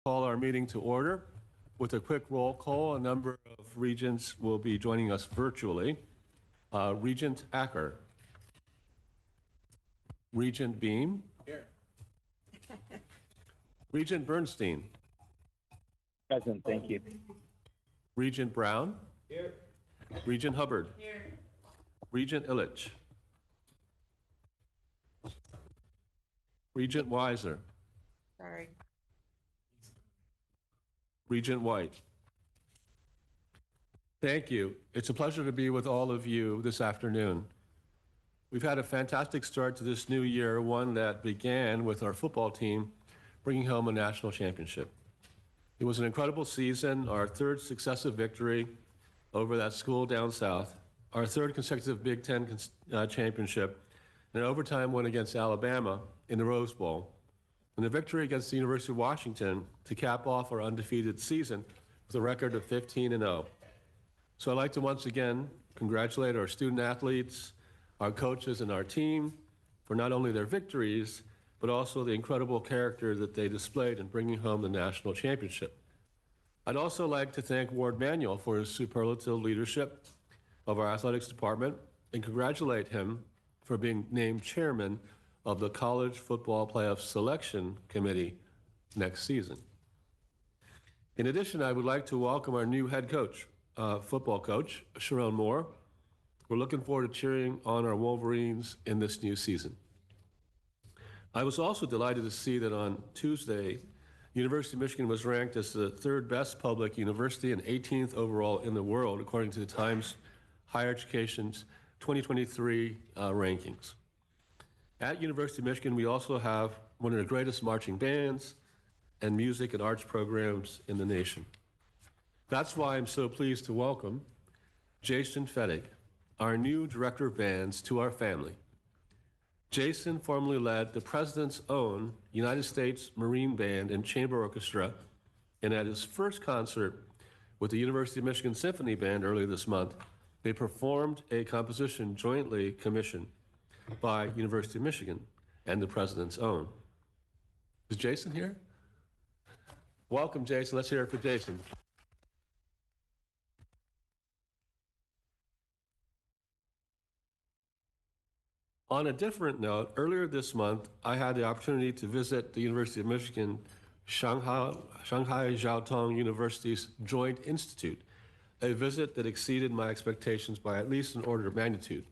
Call our meeting to order. With a quick roll call, a number of regents will be joining us virtually. Regent Acker. Regent Beam. Here. Regent Bernstein. Present, thank you. Regent Brown. Here. Regent Hubbard. Here. Regent Illich. Regent Weiser. Sorry. Regent White. Thank you. It's a pleasure to be with all of you this afternoon. We've had a fantastic start to this new year, one that began with our football team bringing home a national championship. It was an incredible season, our third successive victory over that school down south, our third consecutive Big Ten championship, and an overtime win against Alabama in the Rose Bowl, and the victory against the University of Washington to cap off our undefeated season with a record of 15-0. So I'd like to once again congratulate our student athletes, our coaches, and our team for not only their victories, but also the incredible character that they displayed in bringing home the national championship. I'd also like to thank Ward Manuel for his superlative leadership of our athletics department and congratulate him for being named chairman of the College Football Playoff Selection Committee next season. In addition, I would like to welcome our new head coach, football coach, Sharon Moore. We're looking forward to cheering on our Wolverines in this new season. I was also delighted to see that on Tuesday, University of Michigan was ranked as the third best public university and 18th overall in the world, according to the Times Higher Education's 2023 rankings. At University of Michigan, we also have one of the greatest marching bands and music and arts programs in the nation. That's why I'm so pleased to welcome Jason Fettig, our new director of bands, to our family. Jason formerly led the President's own United States Marine Band and Chamber Orchestra, and at his first concert with the University of Michigan Symphony Band earlier this month, they performed a composition jointly commissioned by University of Michigan and the President's own. Is Jason here? Welcome, Jason. Let's hear it for Jason. On a different note, earlier this month, I had the opportunity to visit the University of Michigan Shanghai Jiao Tong University's Joint Institute, a visit that exceeded my expectations by at least an order of magnitude.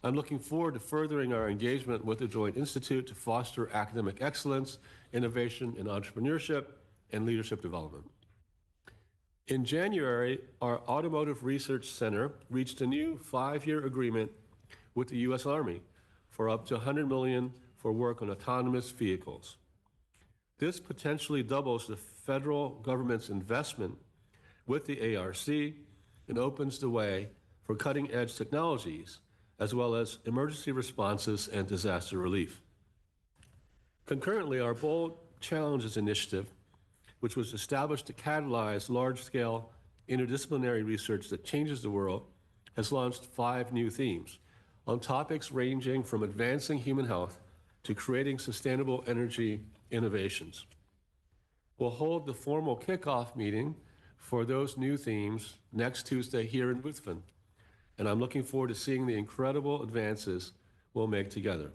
I'm looking forward to furthering our engagement with the Joint Institute to foster academic excellence, innovation in entrepreneurship, and leadership development. In January, our Automotive Research Center reached a new 5-year agreement with the U.S. Army for up to $100 million for work on autonomous vehicles. This potentially doubles the federal government's investment with the ARC and opens the way for cutting-edge technologies, as well as emergency responses and disaster relief. Concurrently, our Bold Challenges Initiative, which was established to catalyze large-scale interdisciplinary research that changes the world, has launched 5 new themes on topics ranging from advancing human health to creating sustainable energy innovations. We'll hold the formal kickoff meeting for those new themes next Tuesday here in Ruthven, and I'm looking forward to seeing the incredible advances we'll make together.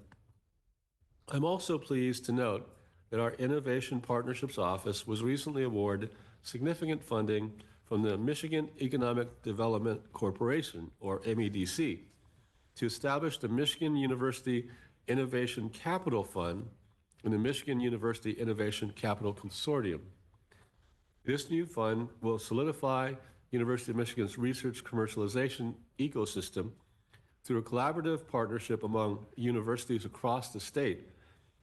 I'm also pleased to note that our Innovation Partnerships Office was recently awarded significant funding from the Michigan Economic Development Corporation, or MEDC, to establish the Michigan University Innovation Capital Fund and the Michigan University Innovation Capital Consortium. This new fund will solidify University of Michigan's research commercialization ecosystem through a collaborative partnership among universities across the state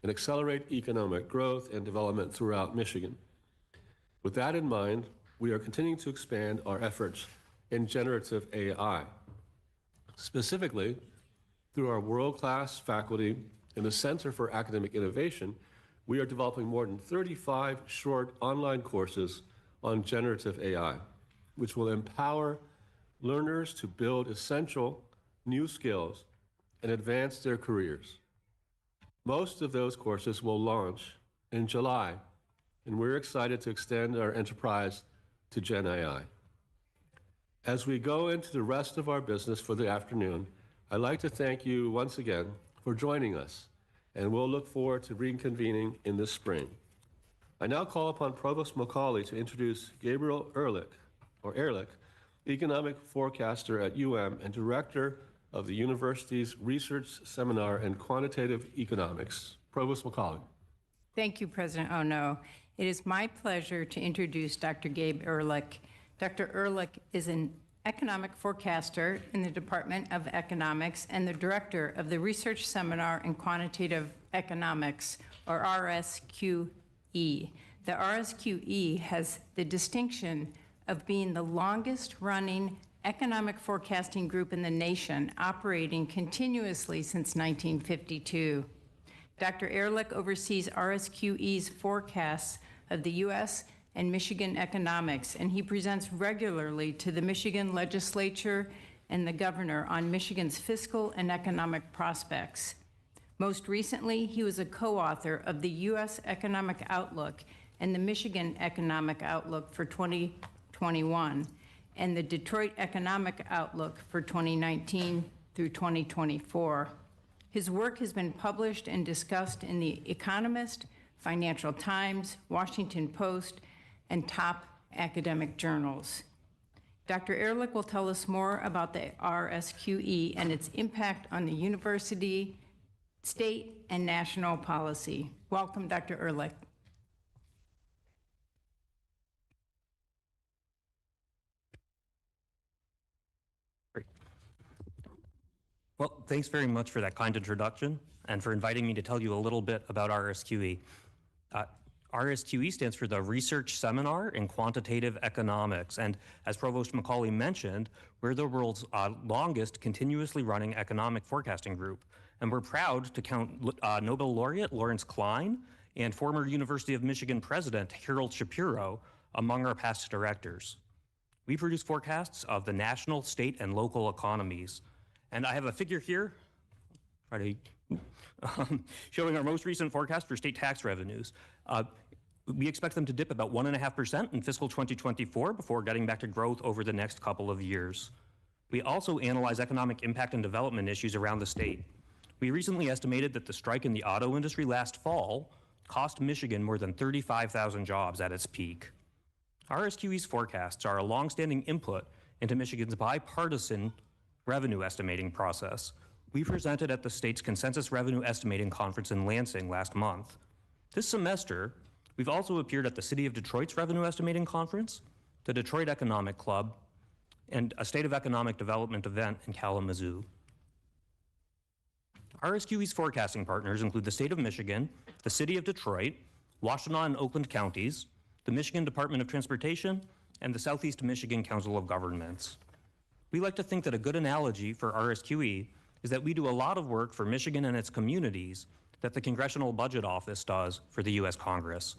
and accelerate economic growth and development throughout Michigan. With that in mind, we are continuing to expand our efforts in generative AI. Specifically, through our world-class faculty in the Center for Academic Innovation, we are developing more than 35 short online courses on generative AI, which will empower learners to build essential new skills and advance their careers. Most of those courses will launch in July and we're excited to extend our enterprise to Gen AI. As we go into the rest of our business for the afternoon, I'd like to thank you once again for joining us, and we'll look forward to reconvening in the spring. I now call upon Provost Macaulay to introduce Gabriel Ehrlich, economic forecaster at UM and director of the university's Research Seminar in Quantitative Economics. Provost Macaulay. Thank you, President Ono. It is my pleasure to introduce Dr. Gabe Ehrlich. Dr. Ehrlich is an economic forecaster in the Department of Economics and the director of the Research Seminar in Quantitative Economics, or RSQE. The RSQE has the distinction of being the longest running economic forecasting group in the nation, operating continuously since 1952. Dr. Ehrlich oversees RSQE's forecasts of the U.S. and Michigan economics, and he presents regularly to the Michigan legislature and the governor on Michigan's fiscal and economic prospects. Most recently, he was a co-author of the U.S. Economic Outlook and the Michigan Economic Outlook for 2021 and the Detroit Economic Outlook for 2019 through 2024. His work has been published and discussed in The Economist, Financial Times, Washington Post, and top academic journals. Dr. Ehrlich will tell us more about the RSQE and its impact on the university, state, and national policy. Welcome, Dr. Ehrlich. Great. Well, thanks very much for that kind introduction and for inviting me to tell you a little bit about RSQE. RSQE stands for the Research Seminar in Quantitative Economics, and as Provost Macaulay mentioned, we're the world's longest continuously running economic forecasting group, and we're proud to count Nobel laureate Lawrence Klein and former University of Michigan president Harold Shapiro among our past directors. We produce forecasts of the national, state, and local economies, and I have a figure here showing our most recent forecast for state tax revenues. We expect them to dip about 1.5% in fiscal 2024 before getting back to growth over the next couple of years. We also analyze economic impact and development issues around the state. We recently estimated that the strike in the auto industry last fall cost Michigan more than 35,000 jobs at its peak. RSQE's forecasts are a longstanding input into Michigan's bipartisan revenue estimating process. We presented at the state's Consensus Revenue Estimating Conference in Lansing last month. This semester, we've also appeared at the City of Detroit's Revenue Estimating Conference, the Detroit Economic Club, and a State of Economic Development event in Kalamazoo. RSQE's forecasting partners include the State of Michigan, the City of Detroit, Washtenaw and Oakland counties, the Michigan Department of Transportation, and the Southeast Michigan Council of Governments. We like to think that a good analogy for RSQE is that we do a lot of work for Michigan and its communities that the Congressional Budget Office does for the U.S. Congress.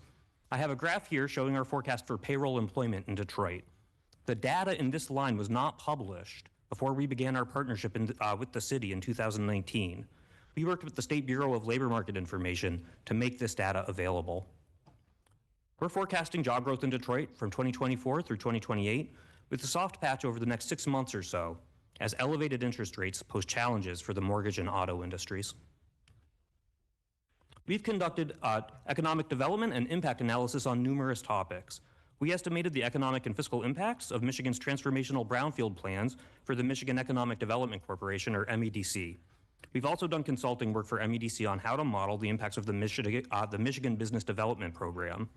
I have a graph here showing our forecast for payroll employment in Detroit. The data in this line was not published before we began our partnership with the city in 2019. We worked with the State Bureau of Labor Market Information to make this data available. We're forecasting job growth in Detroit from 2024 through 2028 with a soft patch over the next 6 months or so, as elevated interest rates pose challenges for the mortgage and auto industries. We've conducted economic development and impact analysis on numerous topics. We estimated the economic and fiscal impacts of Michigan's transformational brownfield plans for the Michigan Economic Development Corporation, or MEDC. We've also done consulting work for MEDC on how to model the impacts of the Michigan Business Development Program.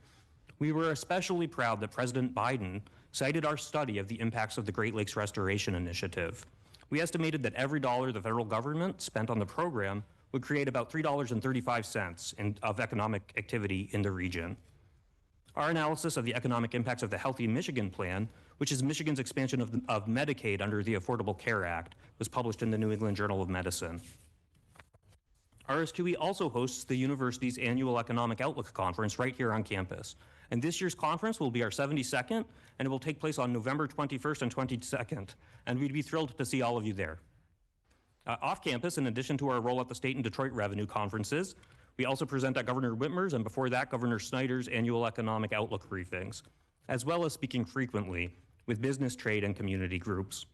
We were especially proud that President Biden cited our study of the impacts of the Great Lakes Restoration Initiative. We estimated that every dollar the federal government spent on the program would create about $3.35 of economic activity in the region. Our analysis of the economic impacts of the Healthy Michigan Plan, which is Michigan's expansion of Medicaid under the Affordable Care Act, was published in the New England Journal of Medicine. RSQE also hosts the university's annual Economic Outlook Conference right here on campus. And this year's conference will be our 72nd, and it will take place on November 21st and 22nd. And we'd be thrilled to see all of you there. Off campus, in addition to our role at the state and Detroit revenue conferences, We also present at Governor Whitmer's and before that, Governor Snyder's annual economic outlook briefings, as well as speaking frequently with business, trade, and community groups.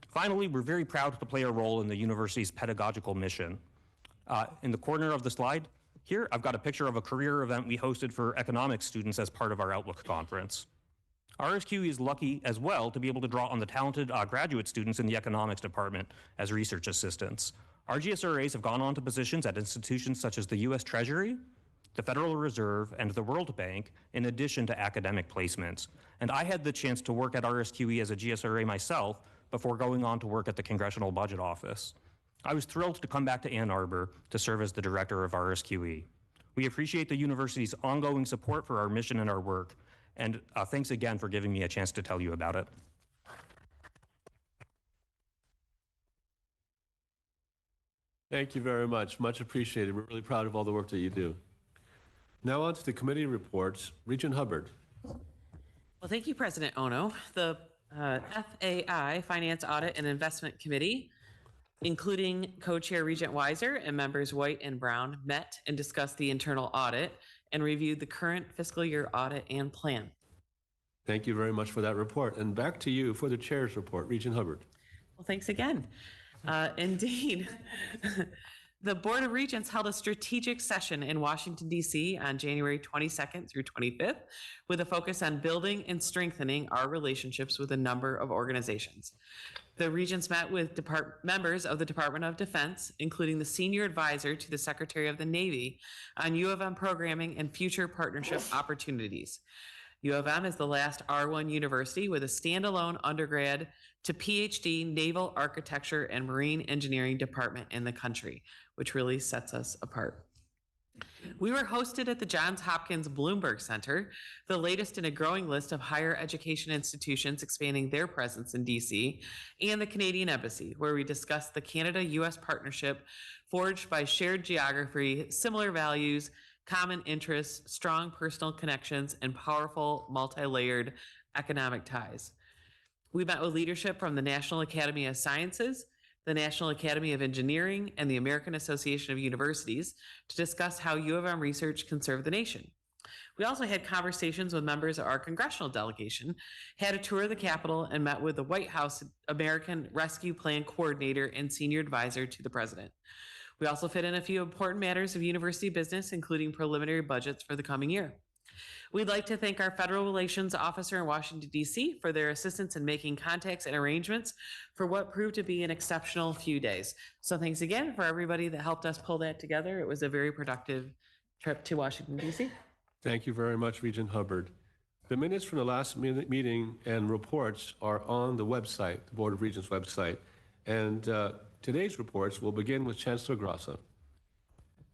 Finally, we're very proud to play a role in the university's pedagogical mission. In the corner of the slide here, I've got a picture of a career event we hosted for economics students as part of our Outlook conference. RSQE is lucky as well to be able to draw on the talented graduate students in the economics department as research assistants. Our GSRAs have gone on to positions at institutions such as the US Treasury, the Federal Reserve, and the World Bank, in addition to academic placements. And I had the chance to work at RSQE as a GSRA myself before going on to work at the Congressional Budget Office. I was thrilled to come back to Ann Arbor to serve as the director of RSQE. We appreciate the university's ongoing support for our mission and our work, and thanks again for giving me a chance to tell you about it. Thank you very much. Much appreciated. We're really proud of all the work that you do. Now on to the committee reports. Regent Hubbard. Well, thank you, President Ono. The FAI, Finance Audit and Investment Committee, including co-chair Regent Weiser and members White and Brown, met and discussed the internal audit and reviewed the current fiscal year audit and plan. Thank you very much for that report. And back to you for the chair's report, Regent Hubbard. Well, thanks again. Indeed, the Board of Regents held a strategic session in Washington, D.C. on January 22nd through 25th with a focus on building and strengthening our relationships with a number of organizations. The Regents met with members of the Department of Defense, including the senior advisor to the Secretary of the Navy on U of M programming and future partnership opportunities. U of M is the last R1 university with a standalone undergrad to PhD Naval Architecture and Marine Engineering department in the country, which really sets us apart. We were hosted at the Johns Hopkins Bloomberg Center, the latest in a growing list of higher education institutions expanding their presence in DC, and the Canadian Embassy, where we discussed the Canada-US partnership forged by shared geography, similar values, common interests, strong personal connections, and powerful multi-layered economic ties. We met with leadership from the National Academy of Sciences, the National Academy of Engineering, and the American Association of Universities to discuss how U of M research can serve the nation. We also had conversations with members of our congressional delegation, had a tour of the Capitol, and met with the White House American Rescue Plan Coordinator and Senior Advisor to the President. We also fit in a few important matters of university business, including preliminary budgets for the coming year. We'd like to thank our Federal Relations Officer in Washington, D.C. for their assistance in making contacts and arrangements for what proved to be an exceptional few days. So thanks again for everybody that helped us pull that together. It was a very productive trip to Washington, D.C. Thank you very much, Regent Hubbard. The minutes from the last meeting and reports are on the website, the Board of Regents website. And today's reports will begin with Chancellor Grassa.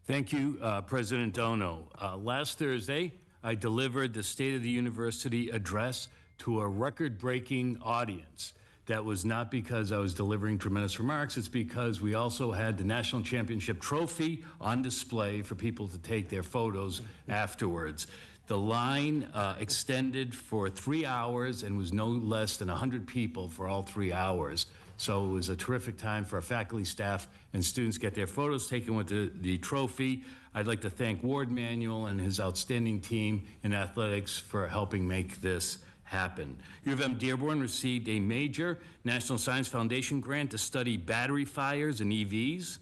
Thank you, President Ono. Last Thursday, I delivered the State of the University address to a record-breaking audience. That was not because I was delivering tremendous remarks, it's because we also had the National Championship trophy on display for people to take their photos afterwards. The line extended for 3 hours and was no less than 100 people for all 3 hours. So it was a terrific time for our faculty, staff, and students to get their photos taken with the trophy. I'd like to thank Ward Manuel and his outstanding team in athletics for helping make this happen. U of M Dearborn received a major National Science Foundation grant to study battery fires and EVs.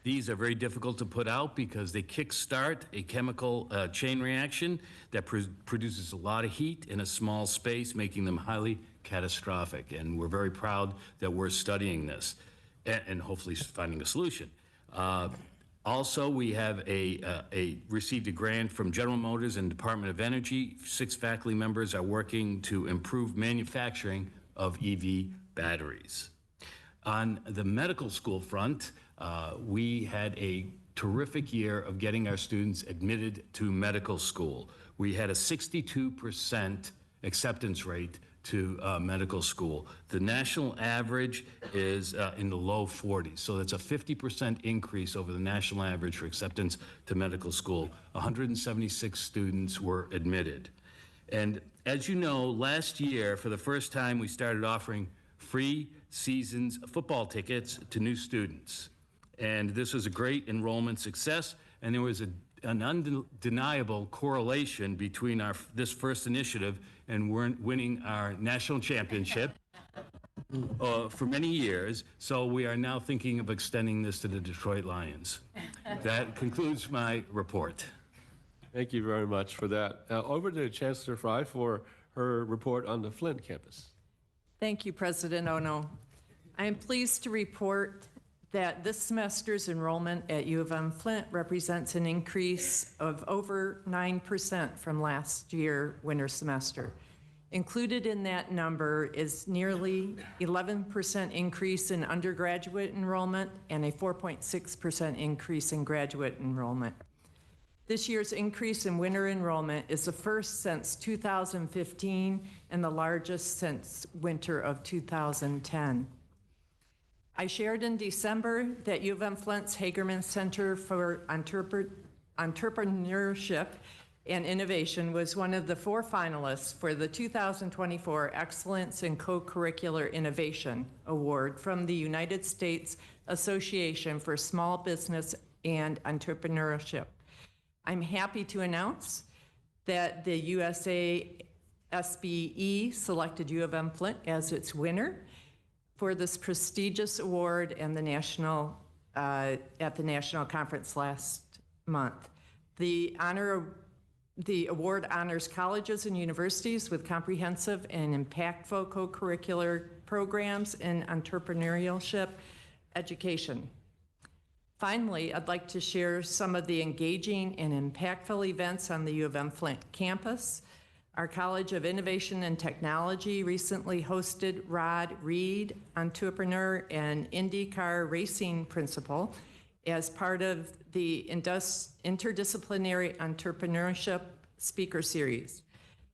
These are very difficult to put out because they kickstart a chemical chain reaction that produces a lot of heat in a small space, making them highly catastrophic. And we're very proud that we're studying this and hopefully finding a solution. Also, we have received a grant from General Motors and Department of Energy. 6 faculty members are working to improve manufacturing of EV batteries. On the medical school front, we had a terrific year of getting our students admitted to medical school. We had a 62% acceptance rate to medical school. The national average is in the low 40s, so that's a 50% increase over the national average for acceptance to medical school. 176 students were admitted. And as you know, last year, for the first time, we started offering free seasons football tickets to new students. And this was a great enrollment success. and there was an undeniable correlation between this first initiative and winning our national championship for many years. So we are now thinking of extending this to the Detroit Lions. That concludes my report. Thank you very much for that. Over to Chancellor Fry for her report on the Flint campus. Thank you, President Ono. I am pleased to report that this semester's enrollment at U of M Flint represents an increase of over 9% from last year winter semester. Included in that number is nearly 11% increase in undergraduate enrollment and a 4.6% increase in graduate enrollment. This year's increase in winter enrollment is the first since 2015 and the largest since winter of 2010. I shared in December that U of M Flint's Hagerman Center for Entrepreneurship and Innovation was one of the 4 finalists for the 2024 Excellence in Co-Curricular Innovation Award from the United States Association for Small Business and Entrepreneurship. I'm happy to announce that the USASBE selected U of M Flint as its winner for this prestigious award and at the national conference last month. The award honors colleges and universities with comprehensive and impactful co-curricular programs in entrepreneurship education. Finally, I'd like to share some of the engaging and impactful events on the U of M Flint campus. Our College of Innovation and Technology recently hosted Rod Reed, entrepreneur and IndyCar racing principal, as part of the Interdisciplinary Entrepreneurship Speaker Series.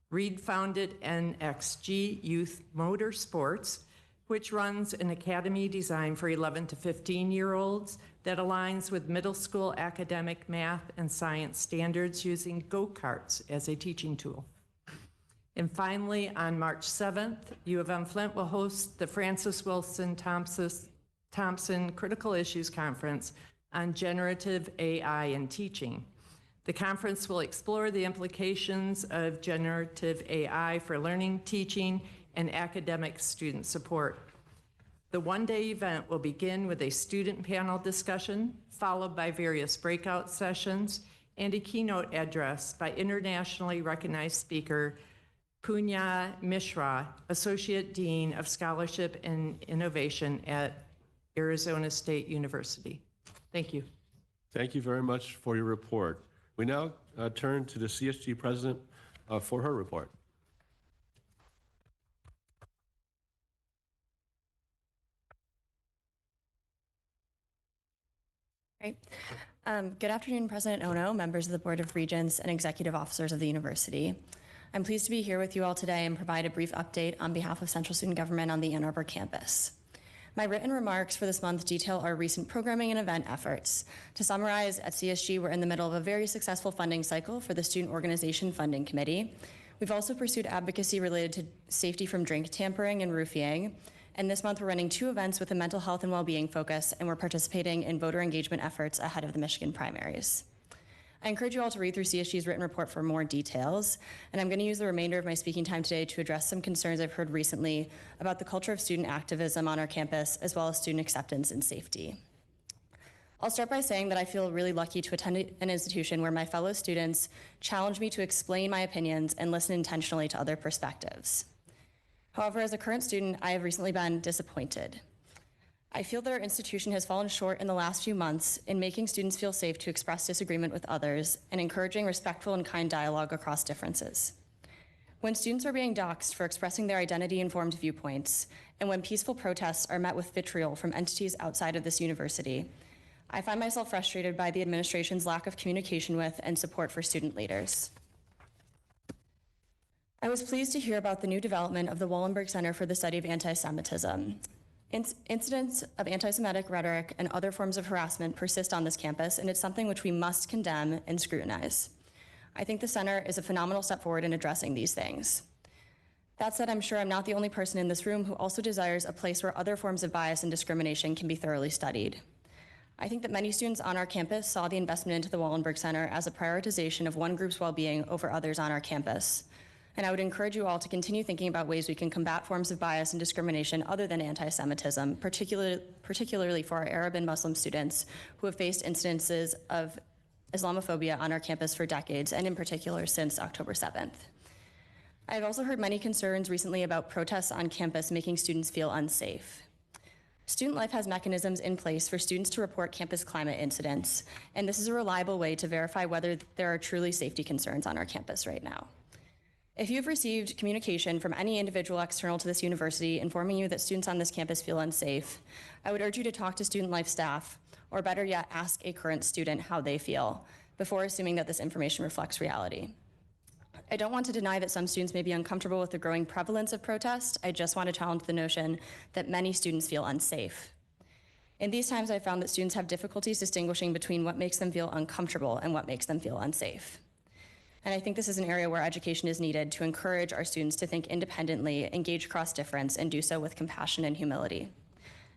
Reed founded NXG Youth Motorsports, which runs an academy designed for 11 to 15-year-olds that aligns with middle school academic math and science standards using go-karts as a teaching tool. And finally, on March 7th, U of M Flint will host the Francis Wilson Thompson Critical Issues Conference on Generative AI in Teaching. The conference will explore the implications of generative AI for learning, teaching, and academic student support. The one-day event will begin with a student panel discussion, followed by various breakout sessions, and a keynote address by internationally recognized speaker Punya Mishra, Associate Dean of Scholarship and Innovation at Arizona State University. Thank you. Thank you very much for your report. We now turn to the CSG president for her report. Great. Good afternoon, President Ono, members of the Board of Regents, and executive officers of the university. I'm pleased to be here with you all today and provide a brief update on behalf of Central Student Government on the Ann Arbor campus. My written remarks for this month detail our recent programming and event efforts. To summarize, at CSG, we're in the middle of a very successful funding cycle for the Student Organization Funding Committee. We've also pursued advocacy related to safety from drink tampering and roofying. And this month, we're running 2 events with a mental health and well-being focus, and we're participating in voter engagement efforts ahead of the Michigan primaries. I encourage you all to read through CSG's written report for more details, and I'm going to use the remainder of my speaking time today to address some concerns I've heard recently about the culture of student activism on our campus, as well as student acceptance and safety. I'll start by saying that I feel really lucky to attend an institution where my fellow students challenge me to explain my opinions and listen intentionally to other perspectives. However, as a current student, I have recently been disappointed. I feel that our institution has fallen short in the last few months in making students feel safe to express disagreement with others and encouraging respectful and kind dialogue across differences. When students are being doxxed for expressing their identity-informed viewpoints, and when peaceful protests are met with vitriol from entities outside of this university, I find myself frustrated by the administration's lack of communication with and support for student leaders. I was pleased to hear about the new development of the Wallenberg Center for the Study of Anti-Semitism. Incidents of anti-Semitic rhetoric and other forms of harassment persist on this campus, and it's something which we must condemn and scrutinize. I think the center is a phenomenal step forward in addressing these things. That said, I'm sure I'm not the only person in this room who also desires a place where other forms of bias and discrimination can be thoroughly studied. I think that many students on our campus saw the investment into the Wallenberg Center as a prioritization of one group's well-being over others on our campus. And I would encourage you all to continue thinking about ways we can combat forms of bias and discrimination other than anti-Semitism, particularly for our Arab and Muslim students who have faced incidences of Islamophobia on our campus for decades, and in particular since October 7th. I have also heard many concerns recently about protests on campus making students feel unsafe. Student Life has mechanisms in place for students to report campus climate incidents, and this is a reliable way to verify whether there are truly safety concerns on our campus right now. If you've received communication from any individual external to this university informing you that students on this campus feel unsafe, I would urge you to talk to Student Life staff, or better yet, ask a current student how they feel, before assuming that this information reflects reality. I don't want to deny that some students may be uncomfortable with the growing prevalence of protest. I just want to challenge the notion that many students feel unsafe. In these times, I've found that students have difficulties distinguishing between what makes them feel uncomfortable and what makes them feel unsafe. And I think this is an area where education is needed to encourage our students to think independently, engage cross-difference, and do so with compassion and humility.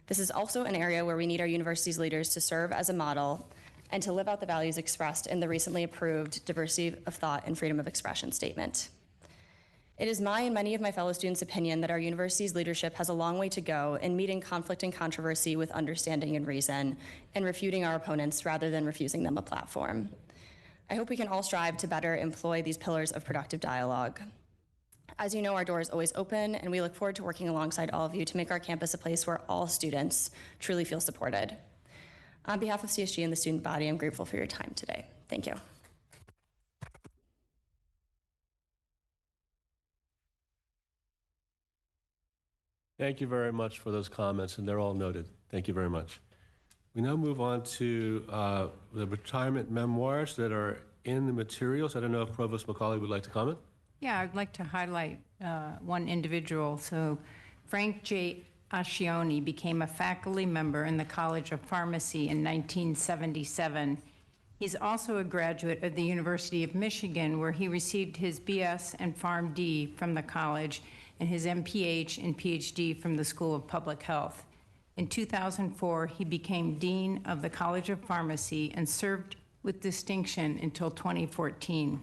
This is also an area where we need our university's leaders to serve as a model and to live out the values expressed in the recently approved Diversity of Thought and Freedom of Expression statement. It is my and many of my fellow students' opinion that our university's leadership has a long way to go in meeting conflict and controversy with understanding and reason, and refuting our opponents rather than refusing them a platform. I hope we can all strive to better employ these pillars of productive dialogue. As you know, our door is always open, and we look forward to working alongside all of you to make our campus a place where all students truly feel supported. On behalf of CSG and the student body, I'm grateful for your time today. Thank you. Thank you very much for those comments, and they're all noted. Thank you very much. We now move on to the retirement memoirs that are in the materials. I don't know if Provost Macaulay would like to comment. Yeah, I'd like to highlight one individual. So Frank J. Ascioni became a faculty member in the College of Pharmacy in 1977. He's also a graduate of the University of Michigan, where he received his BS and PharmD from the college and his MPH and PhD from the School of Public Health. In 2004, he became Dean of the College of Pharmacy and served with distinction until 2014.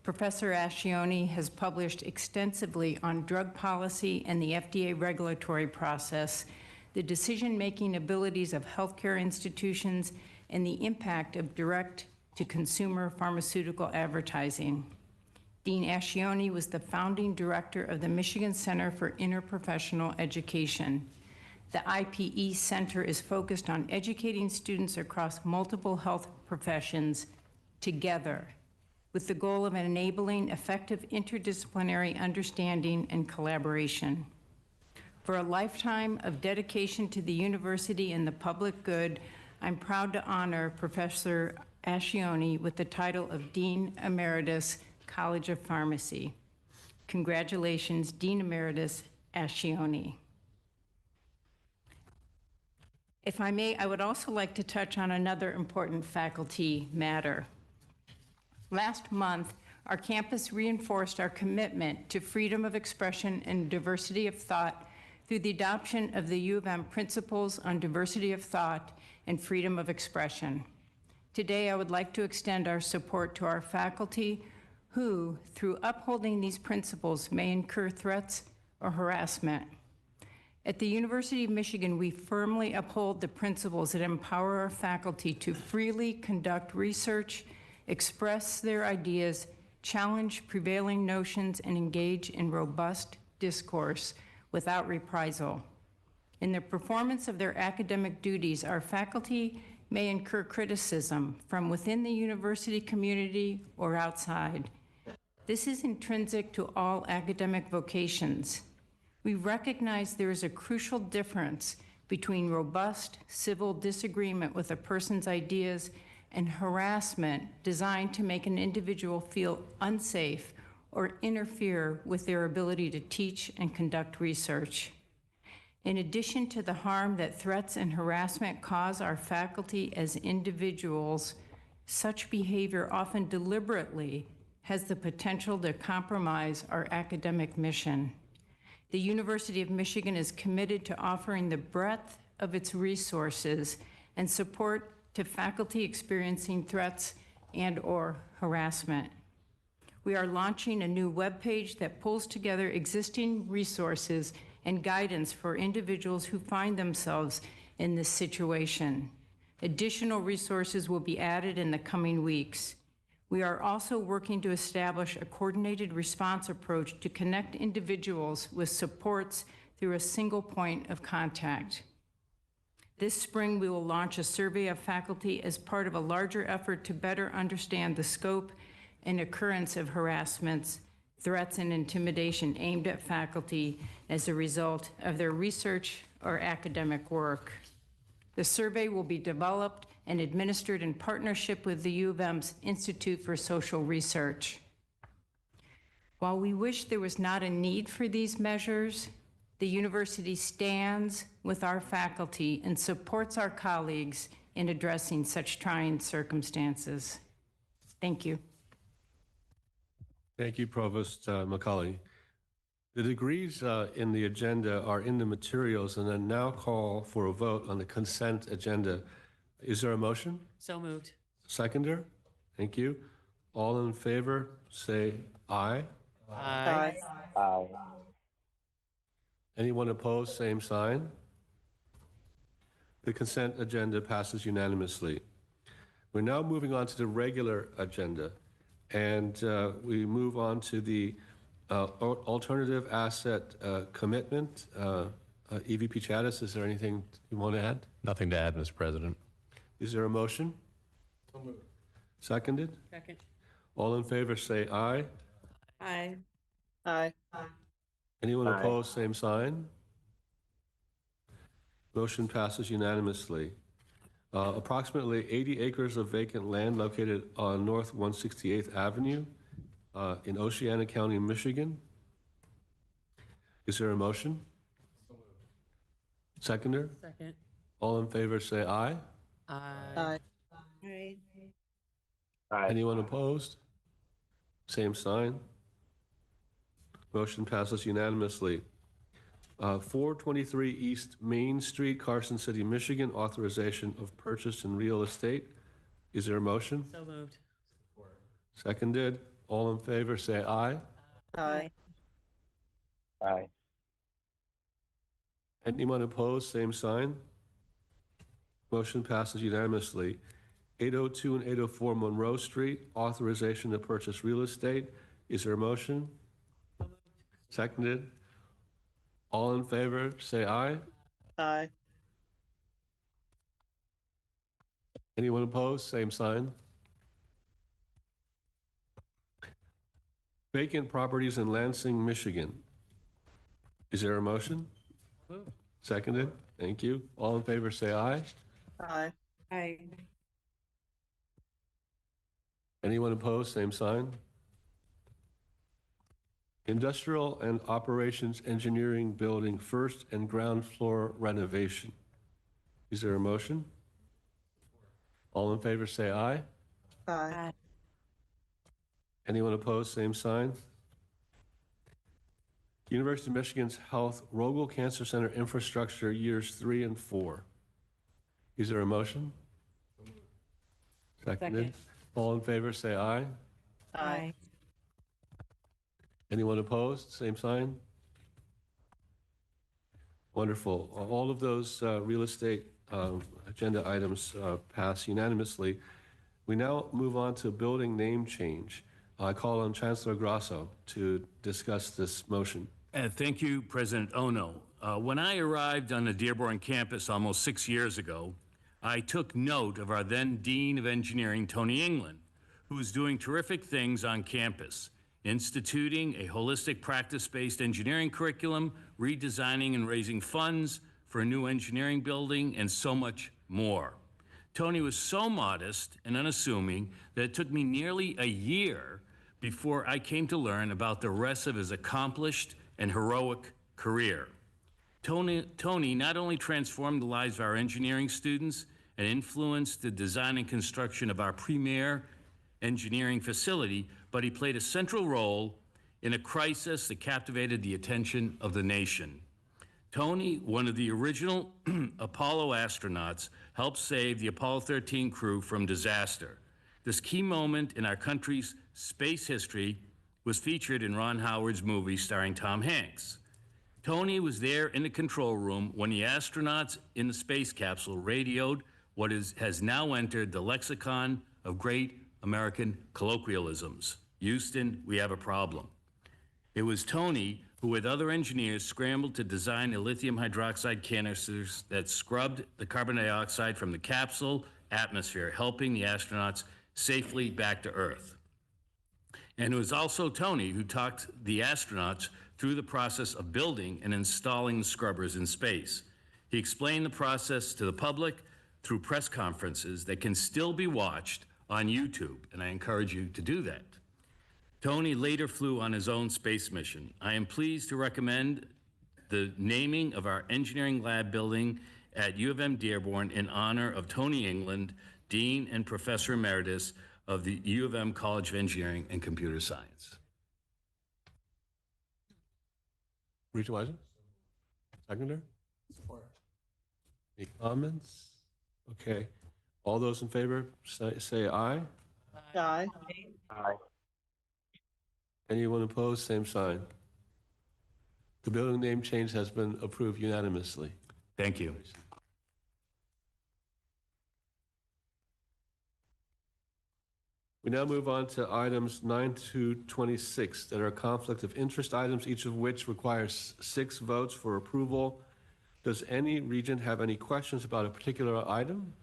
Professor Ascioni has published extensively on drug policy and the FDA regulatory process, the decision-making abilities of healthcare institutions, and the impact of direct-to-consumer pharmaceutical advertising. Dean Ascioni was the founding director of the Michigan Center for Interprofessional Education. The IPE Center is focused on educating students across multiple health professions together, with the goal of enabling effective interdisciplinary understanding and collaboration. For a lifetime of dedication to the university and the public good, I'm proud to honor Professor Ascioni with the title of Dean Emeritus, College of Pharmacy. Congratulations, Dean Emeritus Ascioni. If I may, I would also like to touch on another important faculty matter. Last month, our campus reinforced our commitment to freedom of expression and diversity of thought through the adoption of the U of M Principles on Diversity of Thought and Freedom of Expression. Today, I would like to extend our support to our faculty who, through upholding these principles, may incur threats or harassment. At the University of Michigan, we firmly uphold the principles that empower our faculty to freely conduct research, express their ideas, challenge prevailing notions, and engage in robust discourse without reprisal. In the performance of their academic duties, our faculty may incur criticism from within the university community or outside. This is intrinsic to all academic vocations. We recognize there is a crucial difference between robust civil disagreement with a person's ideas and harassment designed to make an individual feel unsafe or interfere with their ability to teach and conduct research. In addition to the harm that threats and harassment cause our faculty as individuals, such behavior often deliberately has the potential to compromise our academic mission. The University of Michigan is committed to offering the breadth of its resources and support to faculty experiencing threats and/or harassment. We are launching a new webpage that pulls together existing resources and guidance for individuals who find themselves in this situation. Additional resources will be added in the coming weeks. We are also working to establish a coordinated response approach to connect individuals with supports through a single point of contact. This spring, we will launch a survey of faculty as part of a larger effort to better understand the scope and occurrence of harassments, threats, and intimidation aimed at faculty as a result of their research or academic work. The survey will be developed and administered in partnership with the U of M's Institute for Social Research. While we wish there was not a need for these measures, the university stands with our faculty and supports our colleagues in addressing such trying circumstances. Thank you. Thank you, Provost McCauley. The degrees in the agenda are in the materials, and then now call for a vote on the consent agenda. Is there a motion? So moved. Seconder? Thank you. All in favor, say aye. Aye. Aye. Anyone opposed, same sign. The consent agenda passes unanimously. We're now moving on to the regular agenda, and we move on to the alternative asset commitment. EVP Chattis, is there anything you want to add? Nothing to add, Mr. President. Is there a motion? Seconded? Second. All in favor, say aye. Aye. Aye. Anyone Aye. opposed, same sign. Motion passes unanimously. Approximately 80 acres of vacant land located on North 168th Avenue in Oceana County, Michigan. Is there a motion? Seconder? Second. All in favor, say aye. Aye. Aye. Anyone opposed? Same sign. Motion passes unanimously. 423 East Main Street, Carson City, Michigan, authorization of purchase in real estate. Is there a motion? So moved. Seconded. All in favor, say aye. Aye. Aye. Anyone opposed, same sign. Motion passes unanimously. 802 and 804 Monroe Street, authorization to purchase real estate. Is there a motion? Seconded. All in favor, say aye. Aye. Anyone opposed, same sign. Vacant properties in Lansing, Michigan. Is there a motion? Seconded. Thank you. All in favor, say aye. Aye. Aye. Anyone opposed, same sign. Industrial and Operations Engineering Building first and ground floor renovation. Is there a motion? All in favor, say aye. Aye. Anyone opposed, same sign. University of Michigan's Health Rogel Cancer Center infrastructure years 3 and 4. Is there a motion? Seconded. Second. All in favor, say aye. Aye. Anyone opposed? Same sign? Wonderful. All of those real estate agenda items pass unanimously. We now move on to building name change. I call on Chancellor Grasso to discuss this motion. Thank you, President Ono. When I arrived on the Dearborn campus almost 6 years ago, I took note of our then Dean of Engineering, Tony England, who was doing terrific things on campus, instituting a holistic practice-based engineering curriculum, redesigning and raising funds for a new engineering building, and so much more. Tony was so modest and unassuming that it took me nearly a year before I came to learn about the rest of his accomplished and heroic career. Tony not only transformed the lives of our engineering students and influenced the design and construction of our premier engineering facility, but he played a central role in a crisis that captivated the attention of the nation. Tony, one of the original Apollo astronauts, helped save the Apollo 13 crew from disaster. This key moment in our country's space history was featured in Ron Howard's movie starring Tom Hanks. Tony was there in the control room when the astronauts in the space capsule radioed what has now entered the lexicon of great American colloquialisms. Houston, we have a problem. It was Tony who, with other engineers, scrambled to design the lithium hydroxide canisters that scrubbed the carbon dioxide from the capsule atmosphere, helping the astronauts safely back to Earth. And it was also Tony who talked the astronauts through the process of building and installing the scrubbers in space. He explained the process to the public through press conferences that can still be watched on YouTube, and I encourage you to do that. Tony later flew on his own space mission. I am pleased to recommend the naming of our engineering lab building at U of M Dearborn in honor of Tony England, Dean and Professor Emeritus of the U of M College of Engineering and Computer Science. Regent Weiser? Seconder? Support. Any comments? Okay. All those in favor, say aye. Aye. Aye. Anyone opposed, same sign. The building name change has been approved unanimously. Thank you. We now move on to items 9 to 26 that are conflict of interest items, each of which requires 6 votes for approval. Does any regent have any questions about a particular item?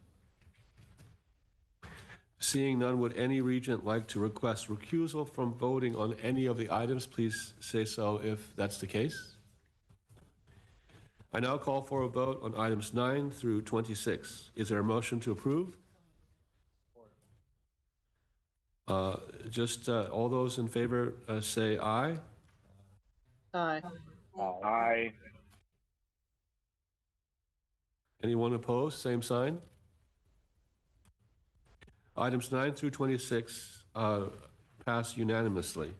Seeing none, would any regent like to request recusal from voting on any of the items? Please say so if that's the case. I now call for a vote on items 9 through 26. Is there a motion to approve? All those in favor say aye. Aye. Aye. Anyone opposed? Same sign. Items 9 through 26 pass unanimously.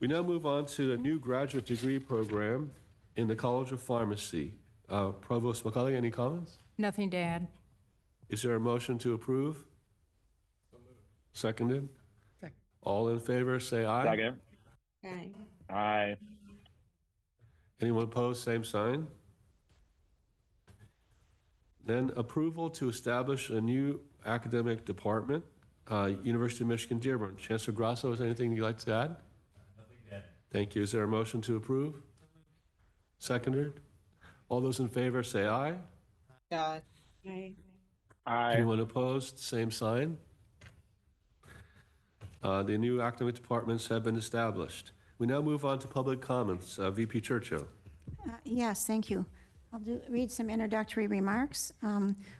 We now move on to the new graduate degree program in the College of Pharmacy. Provost McCulley, any comments? Nothing to add. Is there a motion to approve? Seconded? Second. All in favor, say aye. Second. Aye. Aye. Anyone opposed, same sign. Then approval to establish a new academic department, University of Michigan Dearborn. Chancellor Grasso, is there anything you'd like to add? Nothing to add. Thank you. Is there a motion to approve? Seconded? All those in favor, say aye. Aye. Aye. Aye. Anyone opposed, same sign. The new academic departments have been established. We now move on to public comments. VP Churchill. Yes, thank you. I'll read some introductory remarks,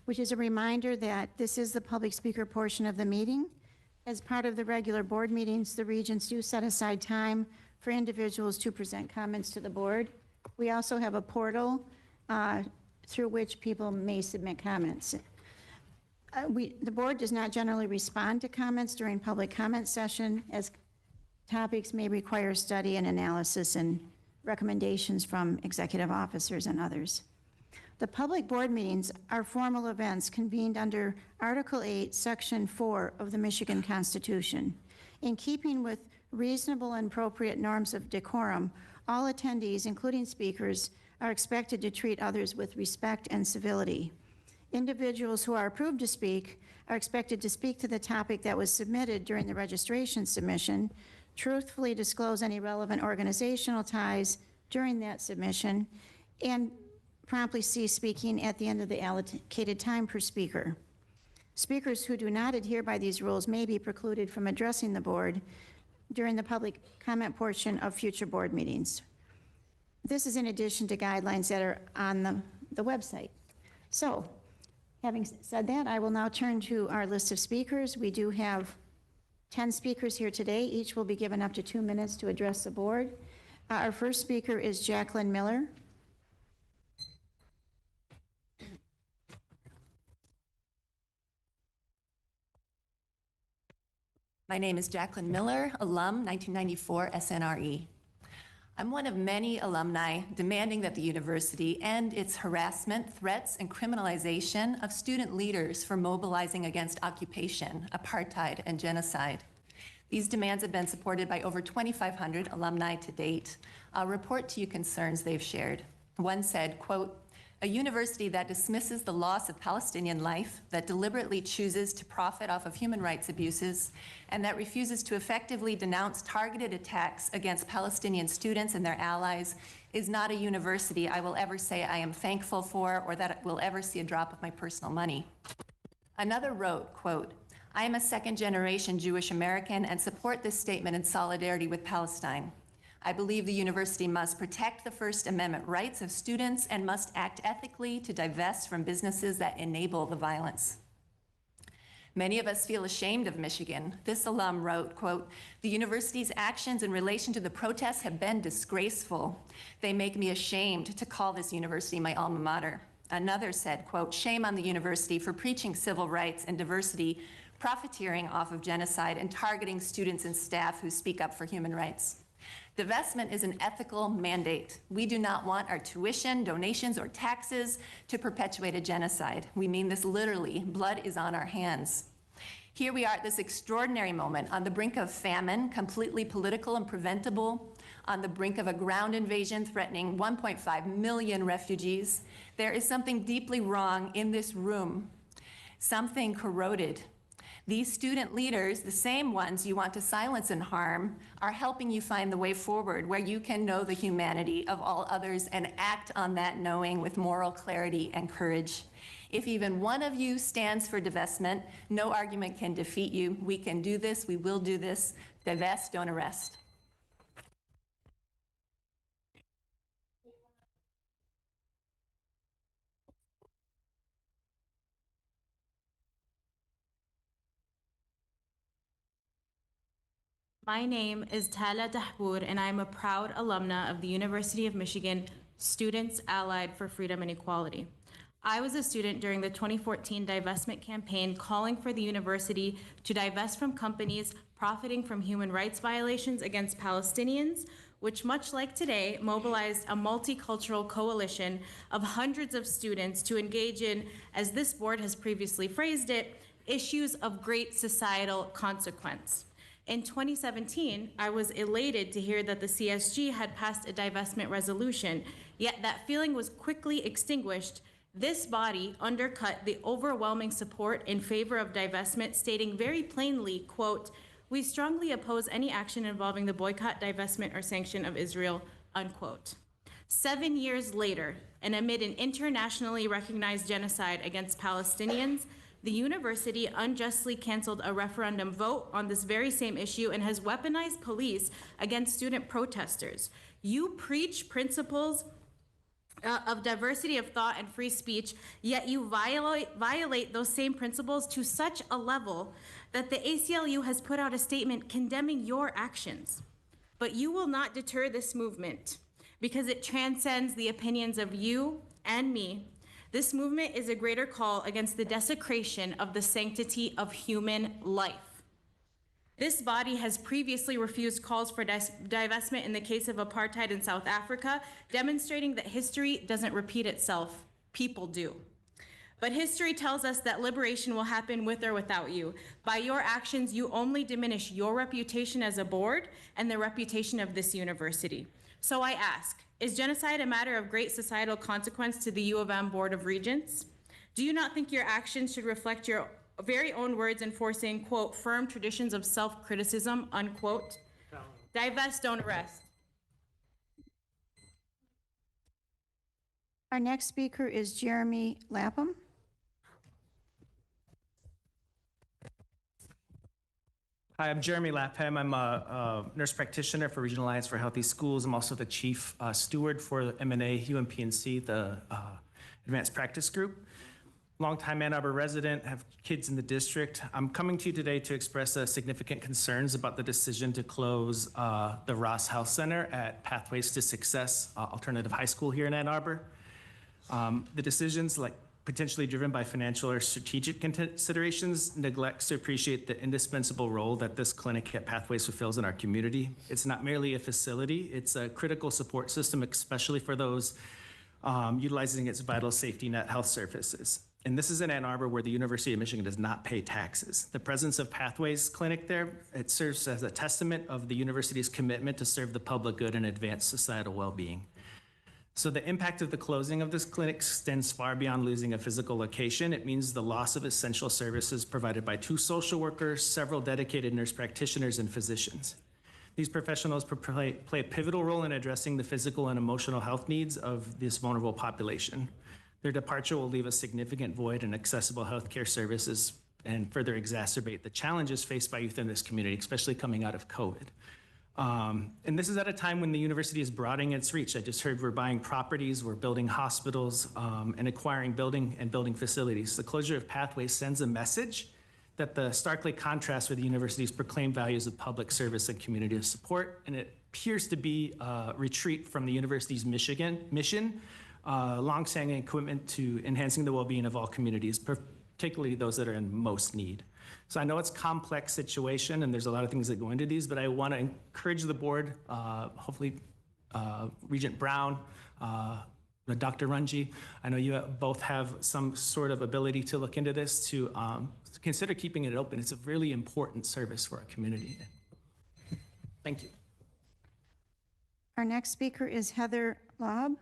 which is a reminder that this is the public speaker portion of the meeting. As part of the regular board meetings, the regents do set aside time for individuals to present comments to the board. We also have a portal through which people may submit comments. The board does not generally respond to comments during public comment session, as topics may require study and analysis and recommendations from executive officers and others. The public board meetings are formal events convened under Article 8, Section 4 of the Michigan Constitution. In keeping with reasonable and appropriate norms of decorum, all attendees, including speakers, are expected to treat others with respect and civility. Individuals who are approved to speak are expected to speak to the topic that was submitted during the registration submission, truthfully disclose any relevant organizational ties during that submission, and promptly cease speaking at the end of the allocated time per speaker. Speakers who do not adhere by these rules may be precluded from addressing the board during the public comment portion of future board meetings. This is in addition to guidelines that are on the website. So, having said that, I will now turn to our list of speakers. We do have 10 speakers here today. Each will be given up to 2 minutes to address the board. Our first speaker is Jacqueline Miller. My name is Jacqueline Miller, alum, 1994 SNRE. I'm one of many alumni demanding that the university end its harassment, threats, and criminalization of student leaders for mobilizing against occupation, apartheid, and genocide. These demands have been supported by over 2,500 alumni to date. I'll report to you concerns they've shared. One said, quote, "A university that dismisses the loss of Palestinian life, that deliberately chooses to profit off of human rights abuses, and that refuses to effectively denounce targeted attacks against Palestinian students and their allies is not a university I will ever say I am thankful for or that will ever see a drop of my personal money." Another wrote, quote, "I am a second-generation Jewish American and support this statement in solidarity with Palestine. I believe the university must protect the First Amendment rights of students and must act ethically to divest from businesses that enable the violence." Many of us feel ashamed of Michigan. This alum wrote, quote, "The university's actions in relation to the protests have been disgraceful. They make me ashamed to call this university my alma mater." Another said, quote, "Shame on the university for preaching civil rights and diversity, profiteering off of genocide, and targeting students and staff who speak up for human rights. Divestment is an ethical mandate. We do not want our tuition, donations, or taxes to perpetuate a genocide. We mean this literally. Blood is on our hands." Here we are at this extraordinary moment on the brink of famine, completely political and preventable, on the brink of a ground invasion threatening 1.5 million refugees. There is something deeply wrong in this room, something corroded. These student leaders, the same ones you want to silence and harm, are helping you find the way forward where you can know the humanity of all others and act on that knowing with moral clarity and courage. If even one of you stands for divestment, no argument can defeat you. We can do this. We will do this. Divest, don't arrest. My name is Tala Dahbour, and I'm a proud alumna of the University of Michigan Students Allied for Freedom and Equality. I was a student during the 2014 divestment campaign calling for the university to divest from companies profiting from human rights violations against Palestinians, which, much like today, mobilized a multicultural coalition of hundreds of students to engage in, as this board has previously phrased it, issues of great societal consequence. In 2017, I was elated to hear that the CSG had passed a divestment resolution, yet that feeling was quickly extinguished. This body undercut the overwhelming support in favor of divestment, stating very plainly, quote, "We strongly oppose any action involving the boycott, divestment, or sanction of Israel," unquote. 7 years later, and amid an internationally recognized genocide against Palestinians, the university unjustly canceled a referendum vote on this very same issue and has weaponized police against student protesters. You preach principles of diversity of thought and free speech, yet you violate those same principles to such a level that the ACLU has put out a statement condemning your actions. But you will not deter this movement because it transcends the opinions of you and me. This movement is a greater call against the desecration of the sanctity of human life. This body has previously refused calls for divestment in the case of apartheid in South Africa, demonstrating that history doesn't repeat itself. People do. But history tells us that liberation will happen with or without you. By your actions, you only diminish your reputation as a board and the reputation of this university. So I ask, is genocide a matter of great societal consequence to the U of M Board of Regents? Do you not think your actions should reflect your very own words enforcing, quote, firm traditions of self-criticism, unquote? Divest, don't arrest. Our next speaker is Jeremy Lapham. Hi, I'm Jeremy Lapham. I'm a nurse practitioner for Regional Alliance for Healthy Schools. I'm also the chief steward for the M&A UMPNC, the Advanced Practice Group. Longtime Ann Arbor resident, have kids in the district. I'm coming to you today to express significant concerns about the decision to close the Ross Health Center at Pathways to Success Alternative High School here in Ann Arbor. The decisions, like potentially driven by financial or strategic considerations, neglects to appreciate the indispensable role that this clinic at Pathways fulfills in our community. It's not merely a facility, it's a critical support system, especially for those utilizing its vital safety net health services. And this is in Ann Arbor, where the University of Michigan does not pay taxes. The presence of Pathways Clinic there, it serves as a testament of the university's commitment to serve the public good and advance societal well-being. So the impact of the closing of this clinic extends far beyond losing a physical location. It means the loss of essential services provided by 2 social workers, several dedicated nurse practitioners, and physicians. These professionals play a pivotal role in addressing the physical and emotional health needs of this vulnerable population. Their departure will leave a significant void in accessible healthcare services and further exacerbate the challenges faced by youth in this community, especially coming out of COVID. And this is at a time when the university is broadening its reach. I just heard we're buying properties, we're building hospitals, and acquiring building facilities. The closure of Pathways sends a message that the starkly contrasts with the university's proclaimed values of public service and community support, and it appears to be a retreat from the university's mission, longstanding commitment to enhancing the well-being of all communities, particularly those that are in most need. So I know it's a complex situation and there's a lot of things that go into these, but I want to encourage the board, hopefully Regent Brown, Dr. Runji, I know you both have some sort of ability to look into this, to consider keeping it open. It's a really important service for our community. Thank you. Our next speaker is Heather Lobb.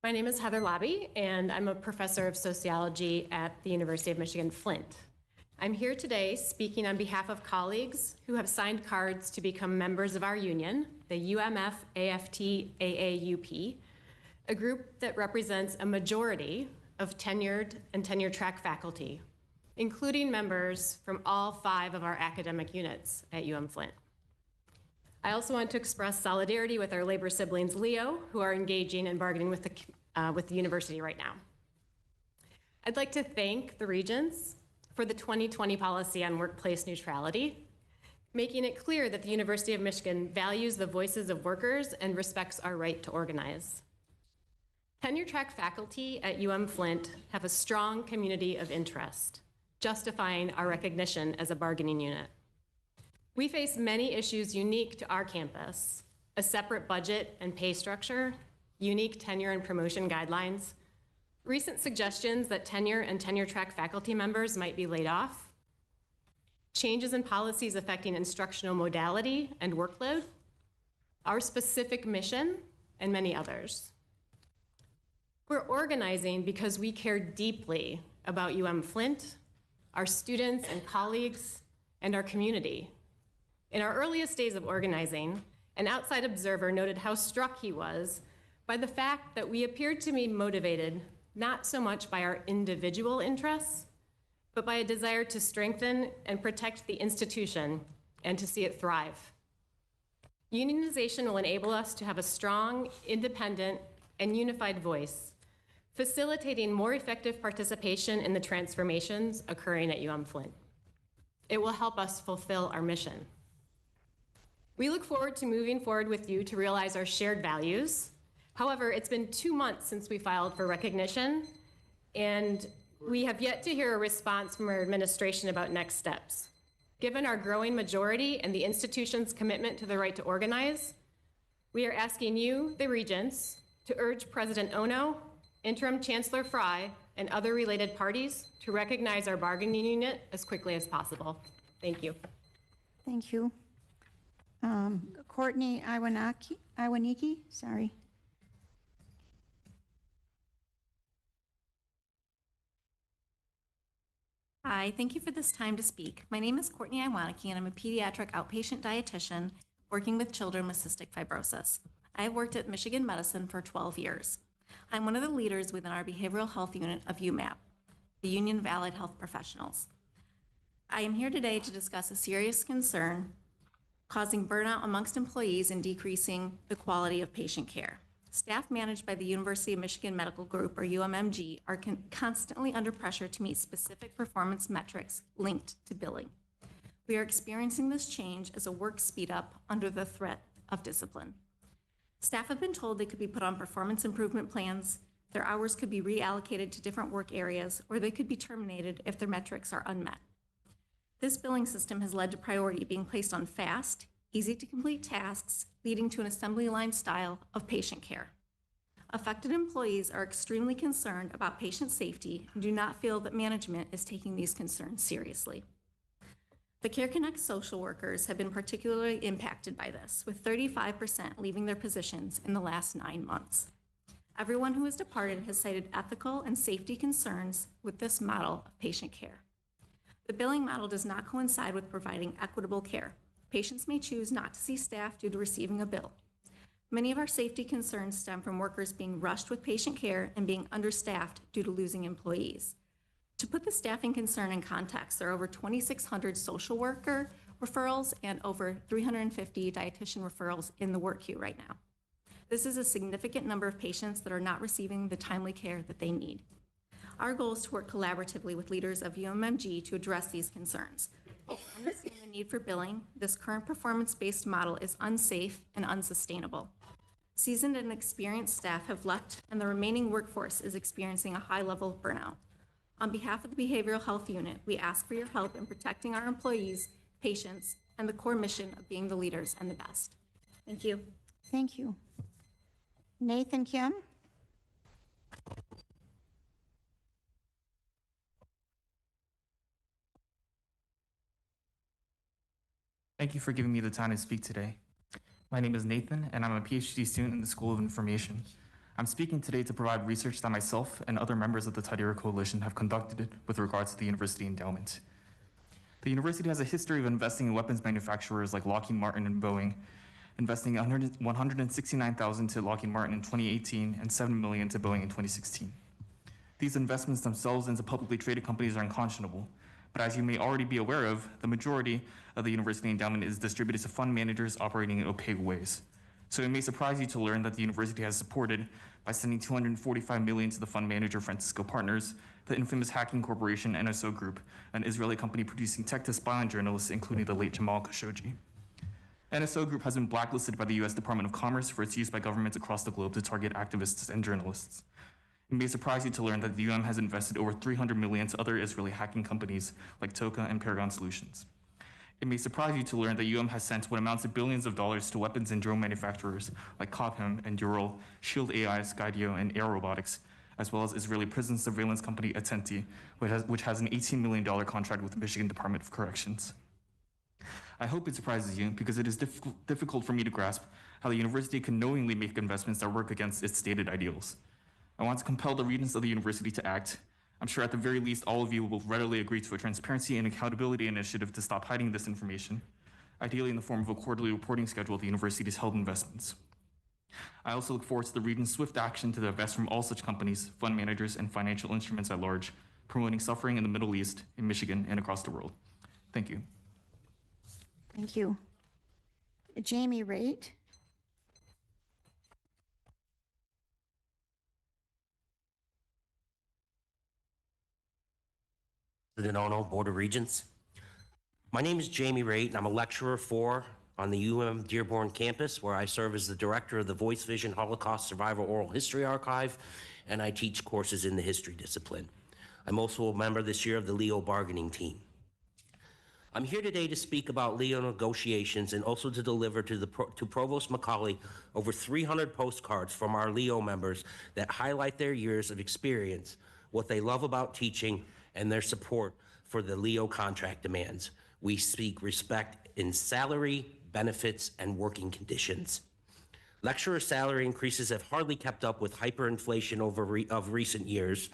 My name is Heather Lobby, and I'm a professor of sociology at the University of Michigan Flint. I'm here today speaking on behalf of colleagues who have signed cards to become members of our union, the UMF-AFT-AAUP, a group that represents a majority of tenured and tenure-track faculty, including members from all 5 of our academic units at Flint. I also want to express solidarity with our labor siblings, Leo, who are engaging and bargaining with the university right now. I'd like to thank the Regents for the 2020 policy on workplace neutrality, making it clear that the University of Michigan values the voices of workers and respects our right to organize. Tenure-track faculty at Flint have a strong community of interest, justifying our recognition as a bargaining unit. We face many issues unique to our campus: a separate budget and pay structure, unique tenure and promotion guidelines, recent suggestions that tenure and tenure-track faculty members might be laid off, changes in policies affecting instructional modality and workload, our specific mission, and many others. We're organizing because we care deeply about Flint, our students and colleagues, and our community. In our earliest days of organizing, an outside observer noted how struck he was by the fact that we appeared to be motivated not so much by our individual interests, but by a desire to strengthen and protect the institution and to see it thrive. Unionization will enable us to have a strong, independent, and unified voice, facilitating more effective participation in the transformations occurring at Flint. It will help us fulfill our mission. We look forward to moving forward with you to realize our shared values. However, it's been 2 months since we filed for recognition, and we have yet to hear a response from our administration about next steps. Given our growing majority and the institution's commitment to the right to organize, we are asking you, the Regents, to urge President Ono, Interim Chancellor Fry, and other related parties to recognize our bargaining unit as quickly as possible. Thank you. Thank you. Courtney Iwaniki, sorry. Hi, thank you for this time to speak. My name is Courtney Iwaniki, and I'm a pediatric outpatient dietitian working with children with cystic fibrosis. I have worked at Michigan Medicine for 12 years. I'm one of the leaders within our behavioral health unit of UMAP, the Union of Allied Health Professionals. I am here today to discuss a serious concern causing burnout amongst employees and decreasing the quality of patient care. Staff managed by the University of Michigan Medical Group, or UMMG, are constantly under pressure to meet specific performance metrics linked to billing. We are experiencing this change as a work speed up under the threat of discipline. Staff have been told they could be put on performance improvement plans, their hours could be reallocated to different work areas, or they could be terminated if their metrics are unmet. This billing system has led to priority being placed on fast, easy-to-complete tasks, leading to an assembly line style of patient care. Affected employees are extremely concerned about patient safety and do not feel that management is taking these concerns seriously. The Care Connect social workers have been particularly impacted by this, with 35% leaving their positions in the last 9 months. Everyone who has departed has cited ethical and safety concerns with this model of patient care. The billing model does not coincide with providing equitable care. Patients may choose not to see staff due to receiving a bill. Many of our safety concerns stem from workers being rushed with patient care and being understaffed due to losing employees. To put the staffing concern in context, there are over 2,600 social worker referrals and over 350 dietitian referrals in the work queue right now. This is a significant number of patients that are not receiving the timely care that they need. Our goal is to work collaboratively with leaders of UMMG to address these concerns. Understand the need for billing, this current performance-based model is unsafe and unsustainable. Seasoned and experienced staff have left, and the remaining workforce is experiencing a high level of burnout. On behalf of the Behavioral Health Unit, we ask for your help in protecting our employees, patients, and the core mission of being the leaders and the best. Thank you. Thank you. Nathan Kim? Thank you for giving me the time to speak today. My name is Nathan, and I'm a PhD student in the School of Information. I'm speaking today to provide research that myself and other members of the Tidyra Coalition have conducted with regards to the university endowment. The university has a history of investing in weapons manufacturers like Lockheed Martin and Boeing, investing $169,000 to Lockheed Martin in 2018 and $7 million to Boeing in 2016. These investments themselves into publicly traded companies are unconscionable, but as you may already be aware of, the majority of the university endowment is distributed to fund managers operating in opaque ways. So it may surprise you to learn that the university has supported, by sending $245 million to the fund manager Francisco Partners, the infamous hacking corporation NSO Group, an Israeli company producing tech to spy on journalists, including the late Jamal Khashoggi. NSO Group has been blacklisted by the US Department of Commerce for its use by governments across the globe to target activists and journalists. It may surprise you to learn that the UM has invested over $300 million to other Israeli hacking companies like Toka and Paragon Solutions. It may surprise you to learn that UM has sent what amounts to billions of dollars to weapons and drone manufacturers like Cobham and Ural, Shield AI, Skydio, and Air Robotics, as well as Israeli prison surveillance company Atenti, which has an $18 million contract with the Michigan Department of Corrections. I hope it surprises you because it is difficult for me to grasp how the university can knowingly make investments that work against its stated ideals. I want to compel the regents of the university to act. I'm sure at the very least all of you will readily agree to a transparency and accountability initiative to stop hiding this information, ideally in the form of a quarterly reporting schedule of the university's held investments. I also look forward to the regent's swift action to divest from all such companies, fund managers, and financial instruments at large, promoting suffering in the Middle East, in Michigan, and across the world. Thank you. Thank you. Jamie Raitt? President Ono, Board of Regents. My name is Jamie Raitt, and I'm a lecturer on the Dearborn campus, where I serve as the director of the Voice Vision Holocaust Survivor Oral History Archive, and I teach courses in the history discipline. I'm also a member this year of the LEO bargaining team. I'm here today to speak about LEO negotiations and also to deliver to Provost Macaulay over 300 postcards from our LEO members that highlight their years of experience, what they love about teaching, and their support for the LEO contract demands. We seek respect in salary, benefits, and working conditions. Lecturer salary increases have hardly kept up with hyperinflation of recent years,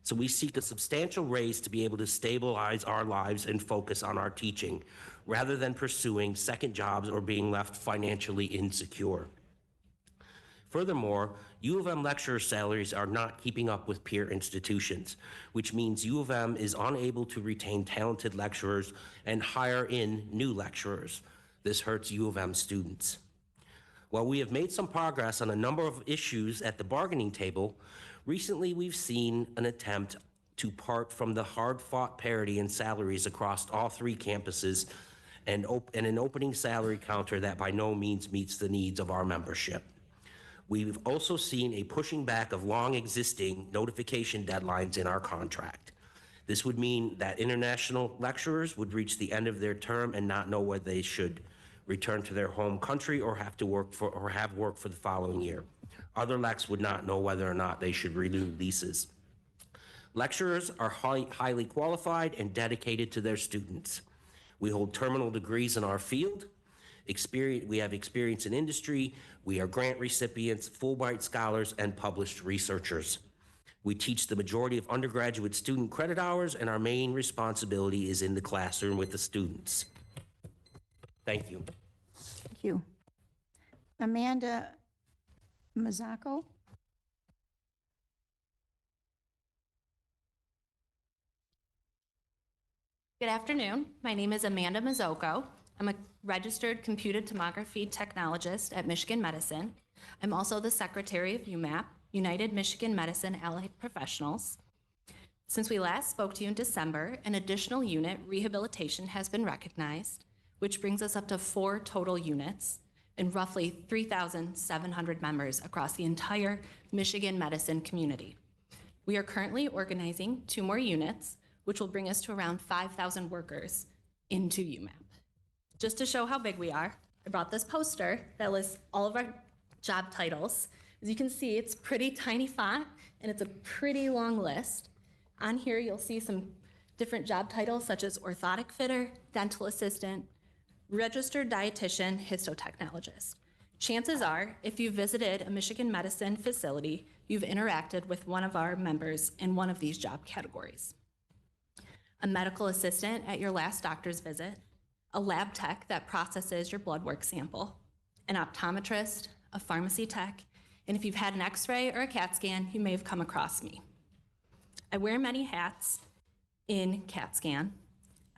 so we seek a substantial raise to be able to stabilize our lives and focus on our teaching, rather than pursuing second jobs or being left financially insecure. Furthermore, U of M lecturer salaries are not keeping up with peer institutions, which means U of M is unable to retain talented lecturers and hire in new lecturers. This hurts U of M students. While we have made some progress on a number of issues at the bargaining table, recently we've seen an attempt to part from the hard-fought parity in salaries across all three campuses and an opening salary counter that by no means meets the needs of our membership. We've also seen a pushing back of long existing notification deadlines in our contract. This would mean that international lecturers would reach the end of their term and not know whether they should return to their home country or have work for the following year. Other lecs would not know whether or not they should renew leases. Lecturers are highly qualified and dedicated to their students. We hold terminal degrees in our field. We have experience in industry. We are grant recipients, Fulbright scholars, and published researchers. We teach the majority of undergraduate student credit hours, and our main responsibility is in the classroom with the students. Thank you. Thank you. Amanda Mazzocco. Good afternoon. My name is Amanda Mazzocco. I'm a registered computed tomography technologist at Michigan Medicine. I'm also the secretary of UMAP, United Michigan Medicine Allied Professionals. Since we last spoke to you in December, an additional unit, rehabilitation, has been recognized, which brings us up to 4 total units and roughly 3,700 members across the entire Michigan medicine community. We are currently organizing 2 more units, which will bring us to around 5,000 workers into UMAP. Just to show how big we are, I brought this poster that lists all of our job titles. As you can see, it's pretty tiny font, and it's a pretty long list. On here, you'll see some different job titles, such as orthotic fitter, dental assistant, registered dietitian, histotechnologist. Chances are, if you visited a Michigan medicine facility, you've interacted with one of our members in one of these job categories. A medical assistant at your last doctor's visit, a lab tech that processes your blood work sample, an optometrist, a pharmacy tech, and if you've had an x-ray or a CAT scan, you may have come across me. I wear many hats in CAT scan.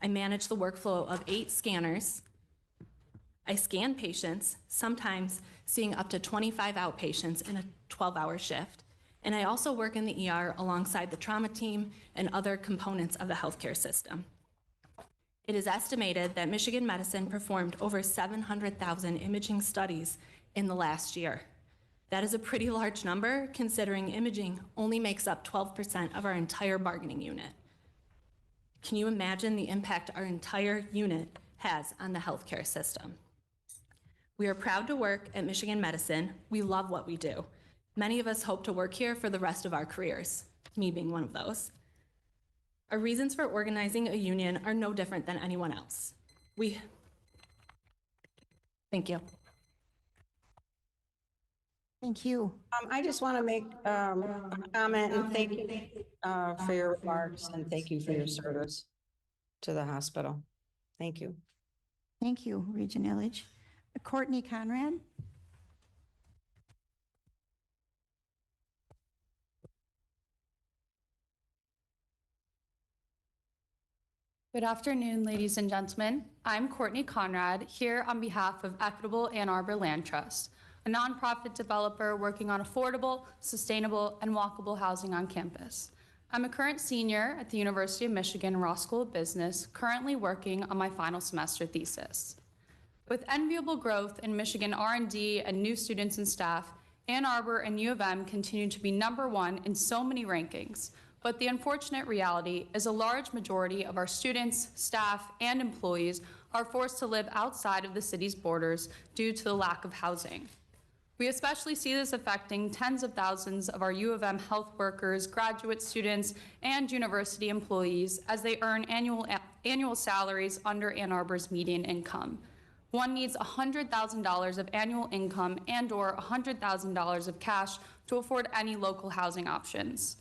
I manage the workflow of 8 scanners. I scan patients, sometimes seeing up to 25 outpatients in a 12-hour shift. And I also work in the ER alongside the trauma team and other components of the healthcare system. It is estimated that Michigan Medicine performed over 700,000 imaging studies in the last year. That is a pretty large number, considering imaging only makes up 12% of our entire bargaining unit. Can you imagine the impact our entire unit has on the healthcare system? We are proud to work at Michigan Medicine. We love what we do. Many of us hope to work here for the rest of our careers, me being one of those. Our reasons for organizing a union are no different than anyone else. Thank you. Thank you. I just want to make a comment and thank you for your remarks and thank you for your service to the hospital. Thank you. Thank you, Regent Illich. Courtney Conrad. Good afternoon, ladies and gentlemen. I'm Courtney Conrad, here on behalf of Equitable Ann Arbor Land Trust, a nonprofit developer working on affordable, sustainable, and walkable housing on campus. I'm a current senior at the University of Michigan Ross School of Business, currently working on my final semester thesis. With enviable growth in Michigan R&D and new students and staff, Ann Arbor and U of M continue to be #1 in so many rankings. But the unfortunate reality is a large majority of our students, staff, and employees are forced to live outside of the city's borders due to the lack of housing. We especially see this affecting tens of thousands of our U of M health workers, graduate students, and university employees as they earn annual salaries under Ann Arbor's median income. One needs $100,000 of annual income and/or $100,000 of cash to afford any local housing options.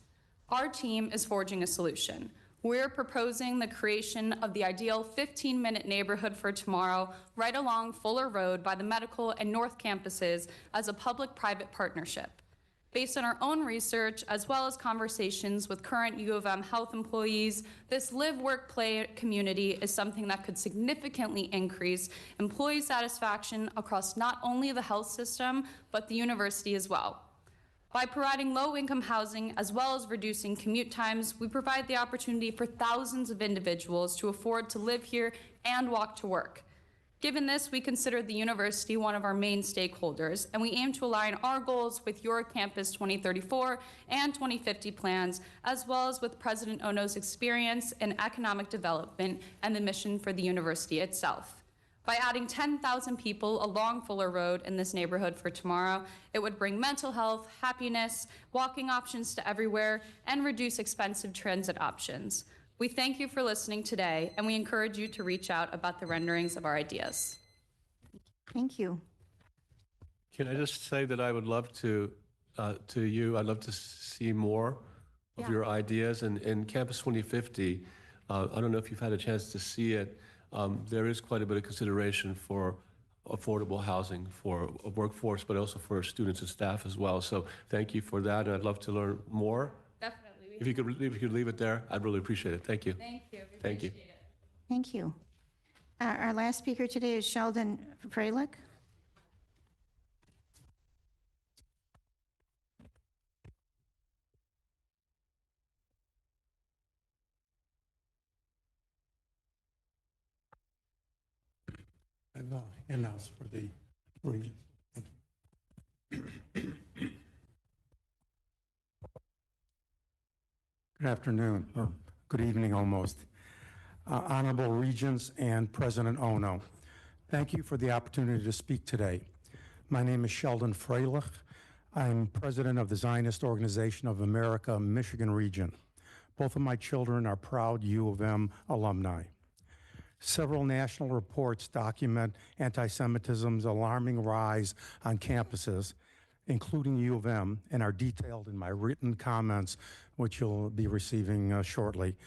Our team is forging a solution. We're proposing the creation of the ideal 15-minute neighborhood for tomorrow right along Fuller Road by the medical and North campuses as a public-private partnership. Based on our own research, as well as conversations with current U of M health employees, this live, work, play community is something that could significantly increase employee satisfaction across not only the health system, but the university as well. By providing low-income housing as well as reducing commute times, we provide the opportunity for thousands of individuals to afford to live here and walk to work. Given this, we consider the university one of our main stakeholders, and we aim to align our goals with your Campus 2034 and 2050 plans, as well as with President Ono's experience in economic development and the mission for the university itself. By adding 10,000 people along Fuller Road in this neighborhood for tomorrow, it would bring mental health, happiness, walking options to everywhere, and reduce expensive transit options. We thank you for listening today, and we encourage you to reach out about the renderings of our ideas. Thank you. Can I just say that I would love to I'd love to see more of your ideas. And in Campus 2050, I don't know if you've had a chance to see it. There is quite a bit of consideration for affordable housing for a workforce, but also for students and staff as well. So thank you for that, and I'd love to learn more. Definitely. If you could leave it there, I'd really appreciate it. Thank you. Thank you. Thank you. Thank you. Our last speaker today is Sheldon Freilich. And in-house for the region. Good afternoon, or good evening almost. Honorable Regents and President Ono, thank you for the opportunity to speak today. My name is Sheldon Freilich. I'm president of the Zionist Organization of America, Michigan region. Both of my children are proud U of M alumni. Several national reports document anti-Semitism's alarming rise on campuses, including U of M, and are detailed in my written comments, which you'll be receiving shortly.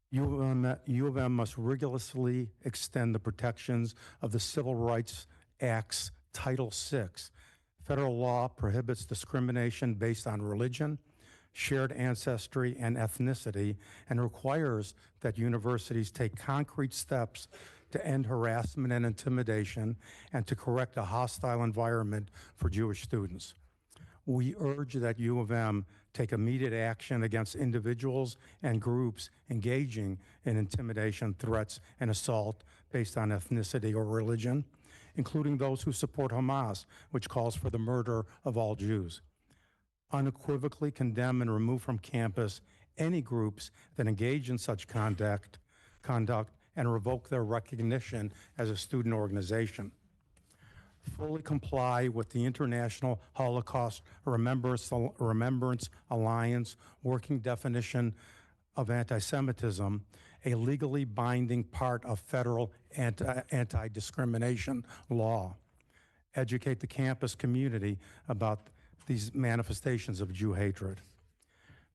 U of M must rigorously extend the protections of the Civil Rights Act's Title VI. Federal law prohibits discrimination based on religion, shared ancestry, and ethnicity, and requires that universities take concrete steps to end harassment and intimidation and to correct a hostile environment for Jewish students. We urge that U of M take immediate action against individuals and groups engaging in intimidation, threats, and assault based on ethnicity or religion, including those who support Hamas, which calls for the murder of all Jews. Unequivocally condemn and remove from campus any groups that engage in such conduct and revoke their recognition as a student organization. Fully comply with the International Holocaust Remembrance Alliance working definition of anti-Semitism, a legally binding part of federal anti-discrimination law. Educate the campus community about these manifestations of Jew hatred.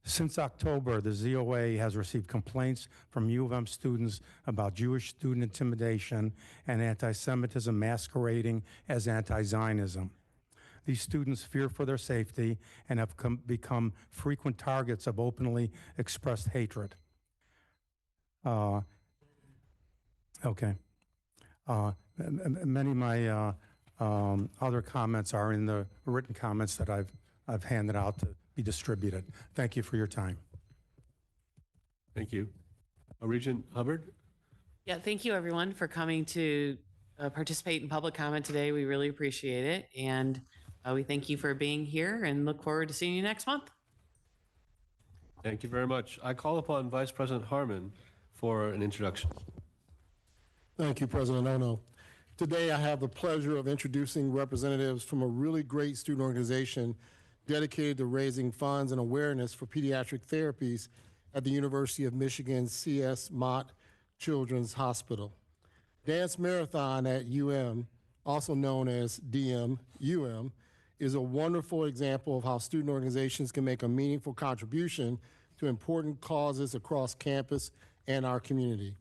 Since October, the ZOA has received complaints from U of M students about Jewish student intimidation and anti-Semitism masquerading as anti-Zionism. These students fear for their safety and have become frequent targets of openly expressed hatred. Many of my other comments are in the written comments that I've handed out to be distributed. Thank you for your time. Thank you. Regent Hubbard? Yeah, thank you everyone for coming to participate in public comment today. We really appreciate it. And we thank you for being here and look forward to seeing you next month. Thank you very much. I call upon Vice President Harmon for an introduction. Thank you, President Ono. Today, I have the pleasure of introducing representatives from a really great student organization dedicated to raising funds and awareness for pediatric therapies at the University of Michigan C.S. Mott Children's Hospital. Dance Marathon at UM, also known as DM-UM, is a wonderful example of how student organizations can make a meaningful contribution to important causes across campus and our community.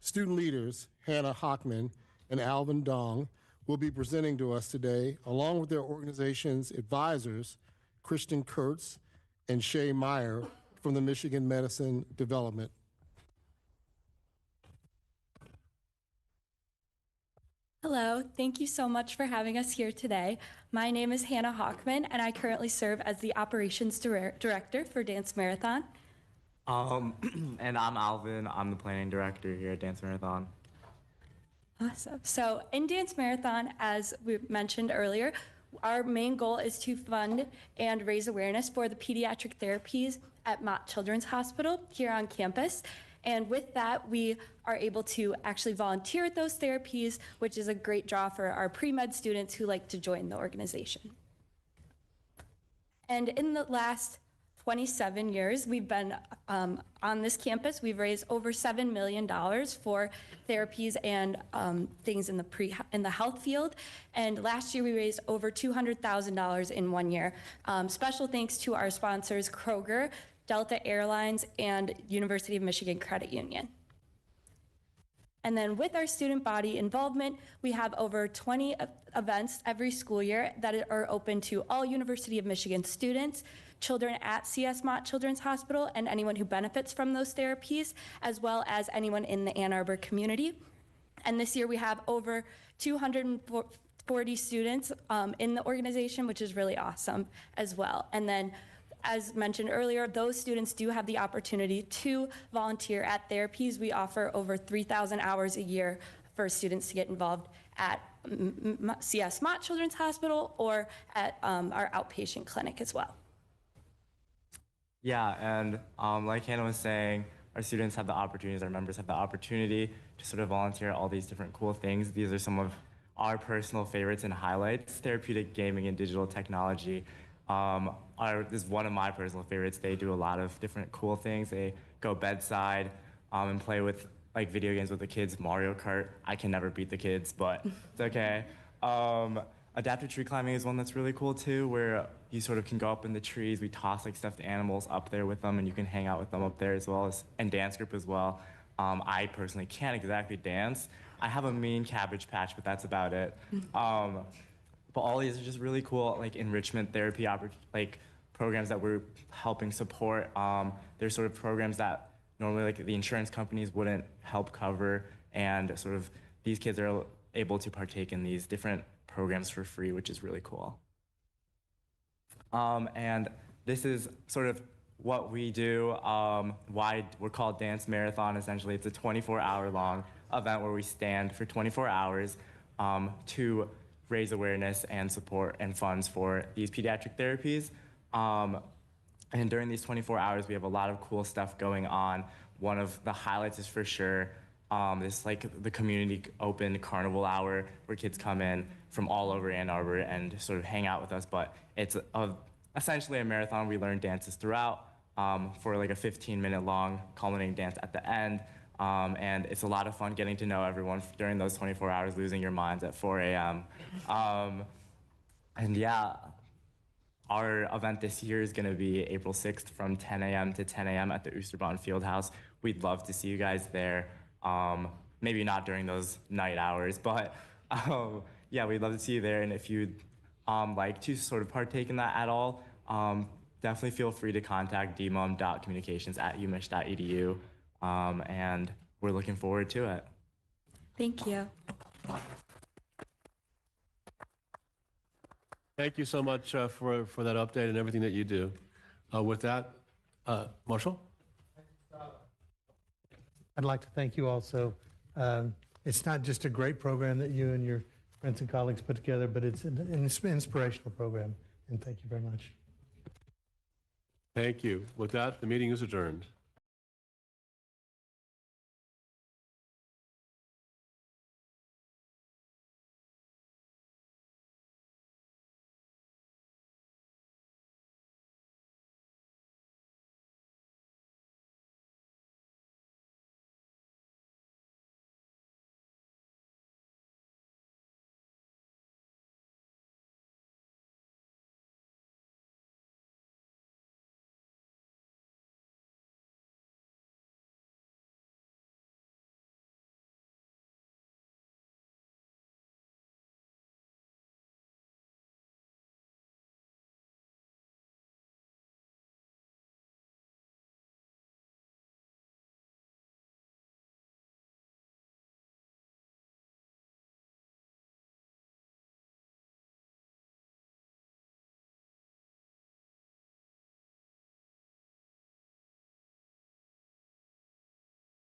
Student leaders, Hannah Hockman and Alvin Dong, will be presenting to us today, along with their organization's advisors, Kristen Kurtz and Shay Meyer from the Michigan Medicine Development. Hello, thank you so much for having us here today. My name is Hannah Hockman, and I currently serve as the Operations Director for Dance Marathon. And I'm Alvin. I'm the planning director here at Dance Marathon. Awesome. So in Dance Marathon, as we mentioned earlier, our main goal is to fund and raise awareness for the pediatric therapies at Mott Children's Hospital here on campus. And with that, we are able to actually volunteer at those therapies, which is a great draw for our pre-med students who like to join the organization. And in the last 27 years we've been on this campus, we've raised over $7 million for therapies and things in the health field. And last year we raised over $200,000 in 1 year. Special thanks to our sponsors, Kroger, Delta Airlines, and University of Michigan Credit Union. And then with our student body involvement, we have over 20 events every school year that are open to all University of Michigan students, children at CS Mott Children's Hospital, and anyone who benefits from those therapies, as well as anyone in the Ann Arbor community. And this year we have over 240 students in the organization, which is really awesome as well. And then, as mentioned earlier, those students do have the opportunity to volunteer at therapies. We offer over 3,000 hours a year for students to get involved at CS Mott Children's Hospital or at our outpatient clinic as well. Yeah, and like Hannah was saying, our students have the opportunities, our members have the opportunity to sort of volunteer at all these different cool things. These are some of our personal favorites and highlights. Therapeutic gaming and digital technology is one of my personal favorites. They do a lot of different cool things. They go bedside and play with like video games with the kids, Mario Kart. I can never beat the kids, but it's okay. Adaptive tree climbing is one that's really cool too, where you sort of can go up in the trees. We toss like stuffed animals up there with them and you can hang out with them up there as well as, and dance group as well. I personally can't exactly dance. I have a mean Cabbage Patch, but that's about it. But all these are just really cool, like enrichment therapy, like programs that we're helping support. They're sort of programs that normally like the insurance companies wouldn't help cover, and sort of these kids are able to partake in these different programs for free, which is really cool. And this is sort of what we do, why we're called Dance Marathon. Essentially, it's a 24-hour long event where we stand for 24 hours to raise awareness and support and funds for these pediatric therapies. And during these 24 hours, we have a lot of cool stuff going on. One of the highlights is for sure this like the community open carnival hour where kids come in from all over Ann Arbor and sort of hang out with us. But it's essentially a marathon. We learn dances throughout for like a 15-minute long culminating dance at the end. And it's a lot of fun getting to know everyone during those 24 hours, losing your minds at 4 a.m. And yeah, our event this year is going to be April 6th from 10 a.m. to 10 a.m. at the Oosterbaum Fieldhouse. We'd love to see you guys there. Maybe not during those night hours, but yeah, we'd love to see you there. And if you'd like to sort of partake in that at all, definitely feel free to contact dmom.communications@umich.edu. And we're looking forward to it. Thank you. Thank you so much for that update and everything that you do. With that, Marshall? I'd like to thank you also. It's not just a great program that you and your friends and colleagues put together, but it's an inspirational program. And thank you very much. Thank you. With that, the meeting is adjourned.